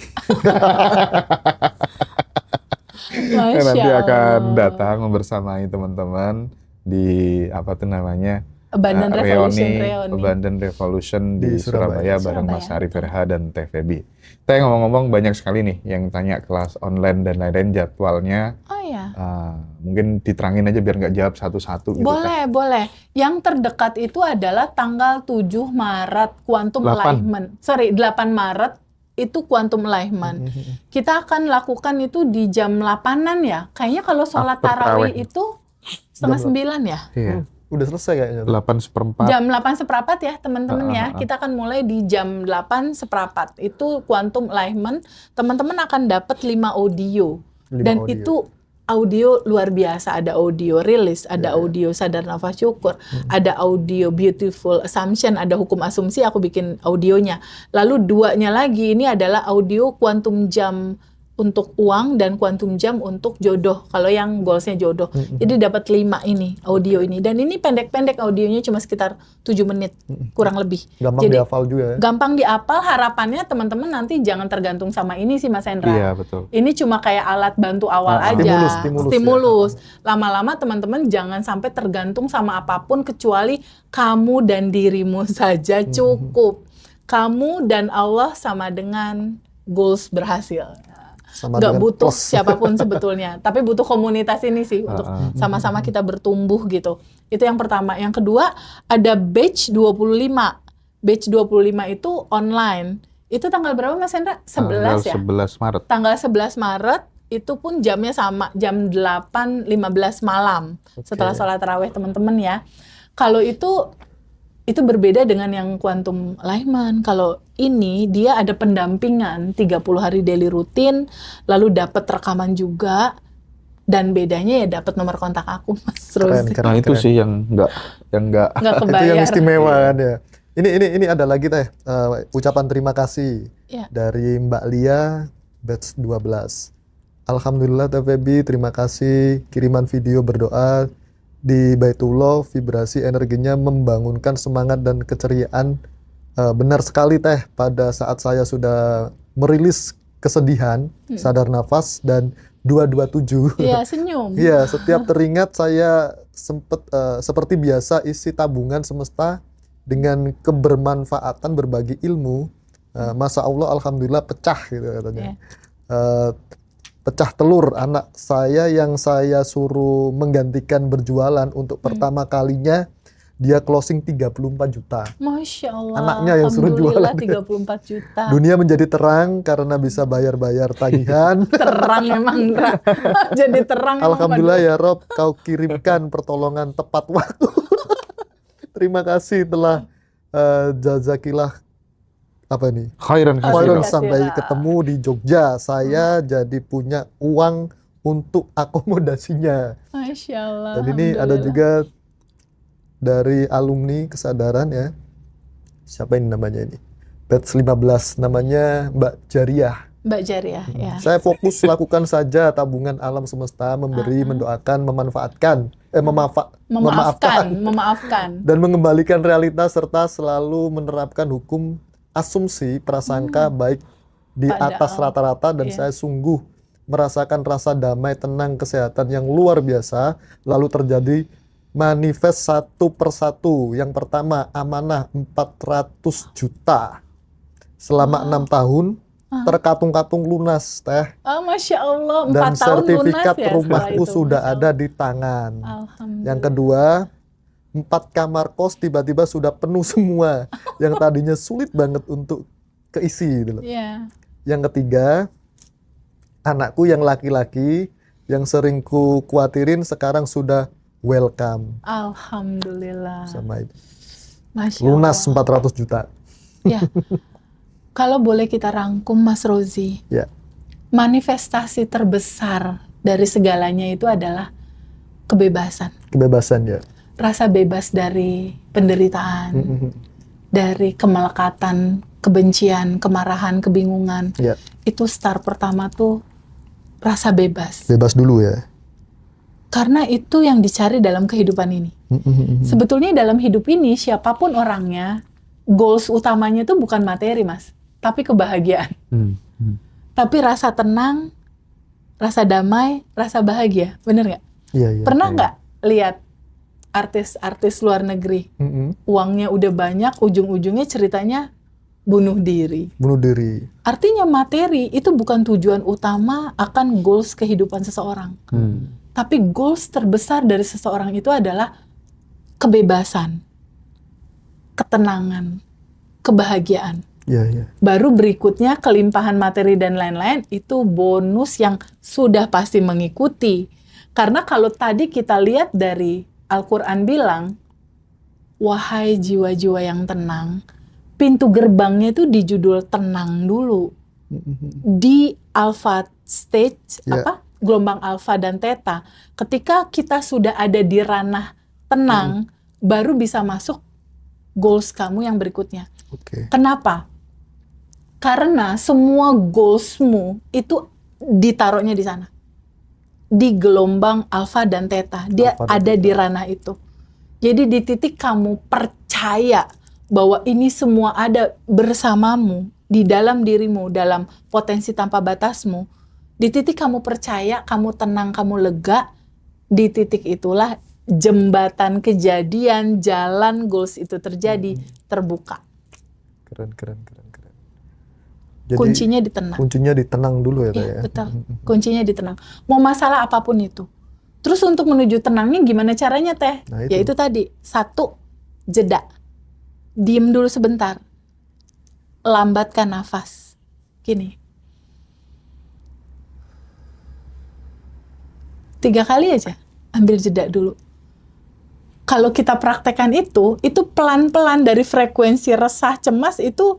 Nanti akan datang membersamai teman-teman di Abundant Revolution, Abundant Revolution di Di Surabaya bareng Mas Arif Erha dan Teh Febi. Teh, ngomong-ngomong banyak sekali nih yang tanya kelas online dan lain-lain jadwalnya. Oh ya. Mungkin diterangin aja biar nggak jawab satu-satu gitu. Boleh. Yang terdekat itu adalah tanggal 7 Maret Quantum 8. Alignment. 8 Maret itu Quantum Alignment. Kita akan lakukan itu di jam 8-an ya. Kayaknya kalau sholat After tarawih tarawih. itu setengah 9 ya. Iya. Udah selesai kayaknya. 8:15. Jam 8 seperempat ya teman-teman ya. Kita akan mulai di jam 8 seperempat. Itu Quantum Alignment. Teman-teman akan dapat 5 audio. 5 Dan audio. itu audio luar biasa. Ada audio rilis, ada audio sadar nafas syukur, ada audio beautiful assumption, ada hukum asumsi, aku bikin audionya. Lalu 2-nya lagi ini adalah audio quantum jam untuk uang dan quantum jam untuk jodoh. Kalau yang goalsnya jodoh. Jadi dapat 5 ini, audio ini. Dan ini pendek-pendek audionya cuma sekitar 7 menit, kurang lebih. Gampang Jadi, dihafal juga ya. gampang dihafal, harapannya teman-teman nanti jangan tergantung sama ini sih Mas Hendra. Iya, betul. Ini cuma kayak alat bantu awal aja. Stimulus Lama-lama teman-teman jangan sampai tergantung sama apapun kecuali kamu dan dirimu saja cukup. Kamu dan Allah sama dengan goals berhasil. Nggak butuh siapapun sebetulnya, tapi butuh komunitas ini sih untuk sama-sama kita bertumbuh gitu. Itu yang pertama. Yang kedua ada batch 25. Batch 25 itu online. Itu tanggal berapa Mas Hendra? 11 ya? 11 Maret. Tanggal 11 Maret itu pun jamnya sama, jam 8.15 malam. Setelah sholat tarawih teman-teman ya. Kalau itu berbeda dengan yang Quantum Alignment. Kalau ini dia ada pendampingan 30 hari daily rutin, lalu dapat rekaman juga, dan bedanya ya dapat nomor kontak aku Mas Rozi. Nah itu sih yang nggak Nggak kebayar. Itu yang istimewa kan ya. Ini ada lagi Teh, ucapan terima kasih dari Mbak Lia batch 12. Alhamdulillah Teh Febi, terima kasih kiriman video berdoa di Baitullah, vibrasi energinya membangunkan semangat dan keceriaan. Benar sekali Teh, pada saat saya sudah merilis kesedihan, sadar nafas dan 227. Iya, senyum. Iya, setiap teringat saya sempat seperti biasa isi tabungan semesta dengan kebermanfaatan berbagi ilmu. Masya Allah, alhamdulillah pecah gitu katanya. Pecah telur anak saya yang saya suruh menggantikan berjualan untuk pertama kalinya, dia closing 34 juta. Masya Allah. Anaknya yang suruh jualan. 34 juta. Dunia menjadi terang karena bisa bayar-bayar tagihan. Terang emang. Jadi terang. Alhamdulillah ya Rob, kau kirimkan pertolongan tepat waktu. Terima kasih telah jazakillah khairan sampai ketemu di Jogja. Saya jadi punya uang untuk akomodasinya. Masya Allah. Dan ini ada juga dari alumni kesadaran ya. Siapa ini namanya ini? Batch 15, namanya Mbak Jariah. Mbak Jariah, ya. Saya fokus lakukan saja tabungan alam semesta, memberi, mendoakan, memaafkan, dan mengembalikan realitas serta selalu menerapkan hukum asumsi prasangka baik di atas rata-rata, dan saya sungguh merasakan rasa damai, tenang, kesehatan yang luar biasa. Lalu terjadi manifest satu persatu. Yang pertama, amanah 400 juta selama 6 tahun, terkatung-katung lunas, Teh. Oh, Masya Allah, 4 Dan tahun lunas sertifikat ya setelah rumahku itu, sudah Masya ada Allah. di tangan. Alhamdulillah. Yang kedua, 4 kamar kos tiba-tiba sudah penuh semua, yang tadinya sulit banget untuk keisi gitu loh. Iya. Yang ketiga, anakku yang laki-laki yang sering ku kuatirin sekarang sudah welcome Alhamdulillah. sama itu. Masya Lunas Allah. 400 juta. Ya, kalau boleh kita rangkum Mas Rozi, Ya. manifestasi terbesar dari segalanya itu adalah kebebasan. Kebebasan ya. Rasa bebas dari penderitaan, dari kemelekatan, kebencian, kemarahan, kebingungan. Ya. Itu start pertama tuh rasa bebas. Bebas dulu ya. Karena itu yang dicari dalam kehidupan ini. Sebetulnya dalam hidup ini siapapun orangnya, goals utamanya itu bukan materi, Mas, tapi kebahagiaan. Tapi rasa tenang, rasa damai, rasa bahagia. Bener nggak? Iya, iya. Pernah nggak lihat artis-artis luar negeri, uangnya udah banyak, ujung-ujungnya ceritanya bunuh diri. Bunuh diri. Artinya materi itu bukan tujuan utama akan goals kehidupan seseorang. Tapi goals terbesar dari seseorang itu adalah kebebasan, ketenangan, kebahagiaan. Iya, iya. Baru berikutnya kelimpahan materi dan lain-lain itu bonus yang sudah pasti mengikuti. Karena kalau tadi kita lihat dari Al-Quran bilang, wahai jiwa-jiwa yang tenang, pintu gerbangnya itu di judul tenang dulu. Di alpha stage, gelombang alfa dan theta, ketika kita sudah ada di ranah tenang, baru bisa masuk goals kamu yang berikutnya. Kenapa? Karena semua goalsmu itu ditaruhnya di sana. Di gelombang alfa dan theta. Dia ada di ranah itu. Jadi di titik kamu percaya bahwa ini semua ada bersamamu, di dalam dirimu, dalam potensi tanpa batasmu, di titik kamu percaya, kamu tenang, kamu lega, di titik itulah jembatan kejadian, jalan goals itu terjadi, terbuka. Keren. Jadi, kuncinya di tenang. Kuncinya di tenang dulu ya, Iya, betul. Kuncinya di tenang. Mau masalah apapun itu. Terus untuk menuju tenangnya gimana caranya, Teh? Nah, Ya itu tadi. 1, jeda. Diem dulu sebentar. Lambatkan nafas. Gini. 3 kali aja. Ambil jeda dulu. Kalau kita praktekkan itu pelan-pelan dari frekuensi resah, cemas itu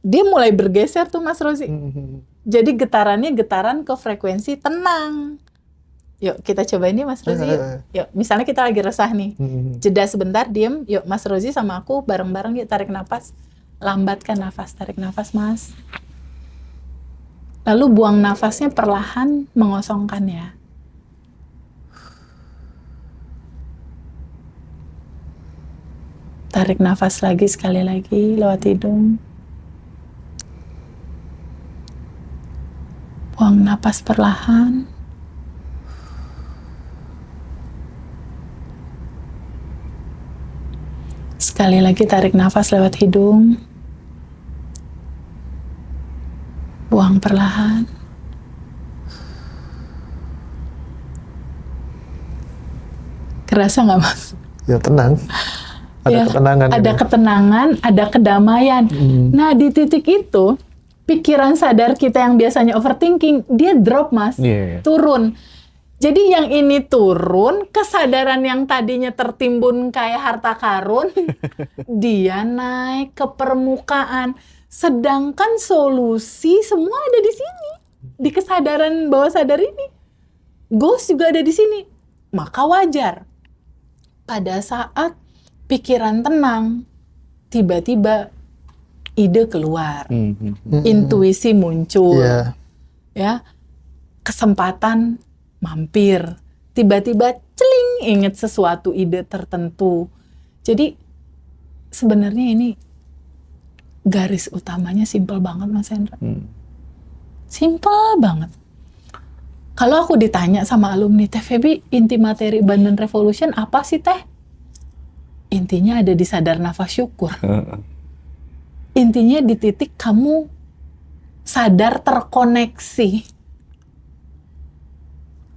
dia mulai bergeser tuh Mas Rozi. Jadi getarannya getaran ke frekuensi tenang. Yuk kita coba ini Mas Rozi. Yuk misalnya kita lagi resah nih. Jeda sebentar, diem. Yuk Mas Rozi sama aku bareng-bareng yuk tarik nafas. Lambatkan nafas, tarik nafas Mas. Lalu buang nafasnya perlahan, mengosongkan ya. Tarik nafas lagi sekali lagi lewat hidung. Buang napas perlahan. Sekali lagi tarik nafas lewat hidung. Buang perlahan. Kerasa nggak Mas? Ya tenang. Ada ketenangan. Ada ketenangan, ada kedamaian. Nah di titik itu, pikiran sadar kita yang biasanya overthinking, dia drop Mas, turun. Jadi yang ini turun, kesadaran yang tadinya tertimbun kayak harta karun, dia naik ke permukaan. Sedangkan solusi semua ada di sini, di kesadaran bawah sadar ini. Goals juga ada di sini. Maka wajar pada saat pikiran tenang, tiba-tiba ide keluar, intuisi muncul, ya, kesempatan mampir, tiba-tiba celing inget sesuatu ide tertentu. Jadi sebenarnya ini garis utamanya simpel banget Mas Hendra, simpel banget. Kalau aku ditanya sama alumni, Teh Feby, inti materi Bandung Revolution apa sih Teh? Intinya ada di sadar nafas syukur. Intinya di titik kamu sadar terkoneksi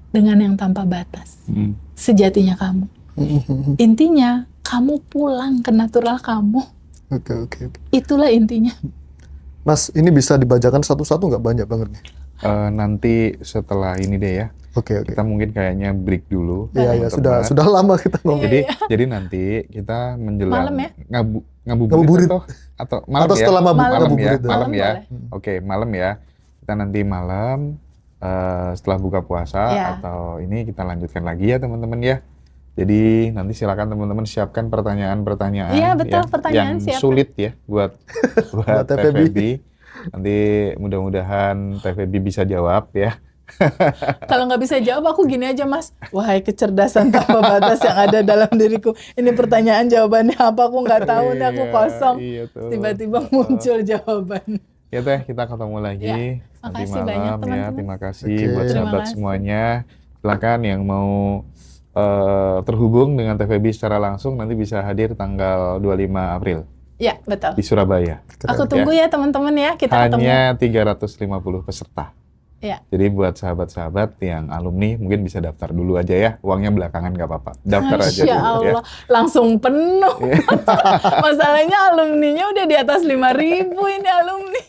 dengan yang tanpa batas. Sejatinya kamu. Intinya kamu pulang ke natural kamu. Oke. Itulah intinya. Mas, ini bisa dibacakan satu-satu nggak? Banyak banget nih. Nanti setelah ini deh ya. Oke. Kita mungkin kayaknya break dulu. Iya, teman-teman. sudah lama kita ngomong. Jadi nanti kita menjelang Malam ya? ngabuburit atau malam Atau ya? setelah Malam. ngabuburit. Malam ya. boleh. Oke, malam ya. Kita nanti malam setelah buka puasa Ya. atau ini kita lanjutkan lagi ya teman-teman ya. Jadi nanti silakan teman-teman siapkan pertanyaan-pertanyaan Iya, betul, pertanyaan yang siapkan. sulit ya buat Teh Teh Feby. Feby. Nanti mudah-mudahan Teh Feby bisa jawab ya. Kalau nggak bisa jawab, aku gini aja Mas. Wahai kecerdasan tanpa batas yang ada dalam diriku. Ini pertanyaan jawabannya apa? Aku nggak tahu nih, aku kosong. Iya tuh. Tiba-tiba muncul jawaban. Ya Teh, kita ketemu lagi Ya, nanti makasih banyak, malam ya. teman-teman. Terima kasih Oke. buat Terima sahabat kasih. semuanya. Silakan yang mau terhubung dengan Teh Feby secara langsung nanti bisa hadir tanggal 25 April Ya, betul. di Surabaya. Aku tunggu ya teman-teman ya, kita ketemu. Hanya 350 peserta. Ya. Jadi buat sahabat-sahabat yang alumni mungkin bisa daftar dulu aja ya. Uangnya belakangan nggak apa-apa. Daftar aja Masya dulu ya. Allah, langsung penuh. Masalahnya alumninya udah di atas 5.000 ini alumni.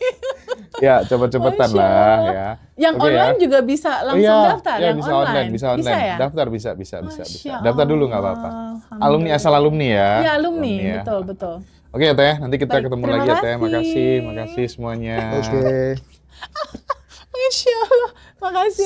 Ya, cepet-cepetan Masya lah Allah. ya. Yang Oke online ya. juga bisa langsung Iya, daftar, ya, yang bisa online. bisa online. ya? Daftar bisa. Masya Daftar dulu nggak apa-apa. Allah, Alumni asal alumni ya. Iya, alumni, ya. betul. Oke ya Teh, nanti kita Baik, ketemu terima lagi ya Teh. kasih. Makasih semuanya. Oke. Masya Allah, makasih.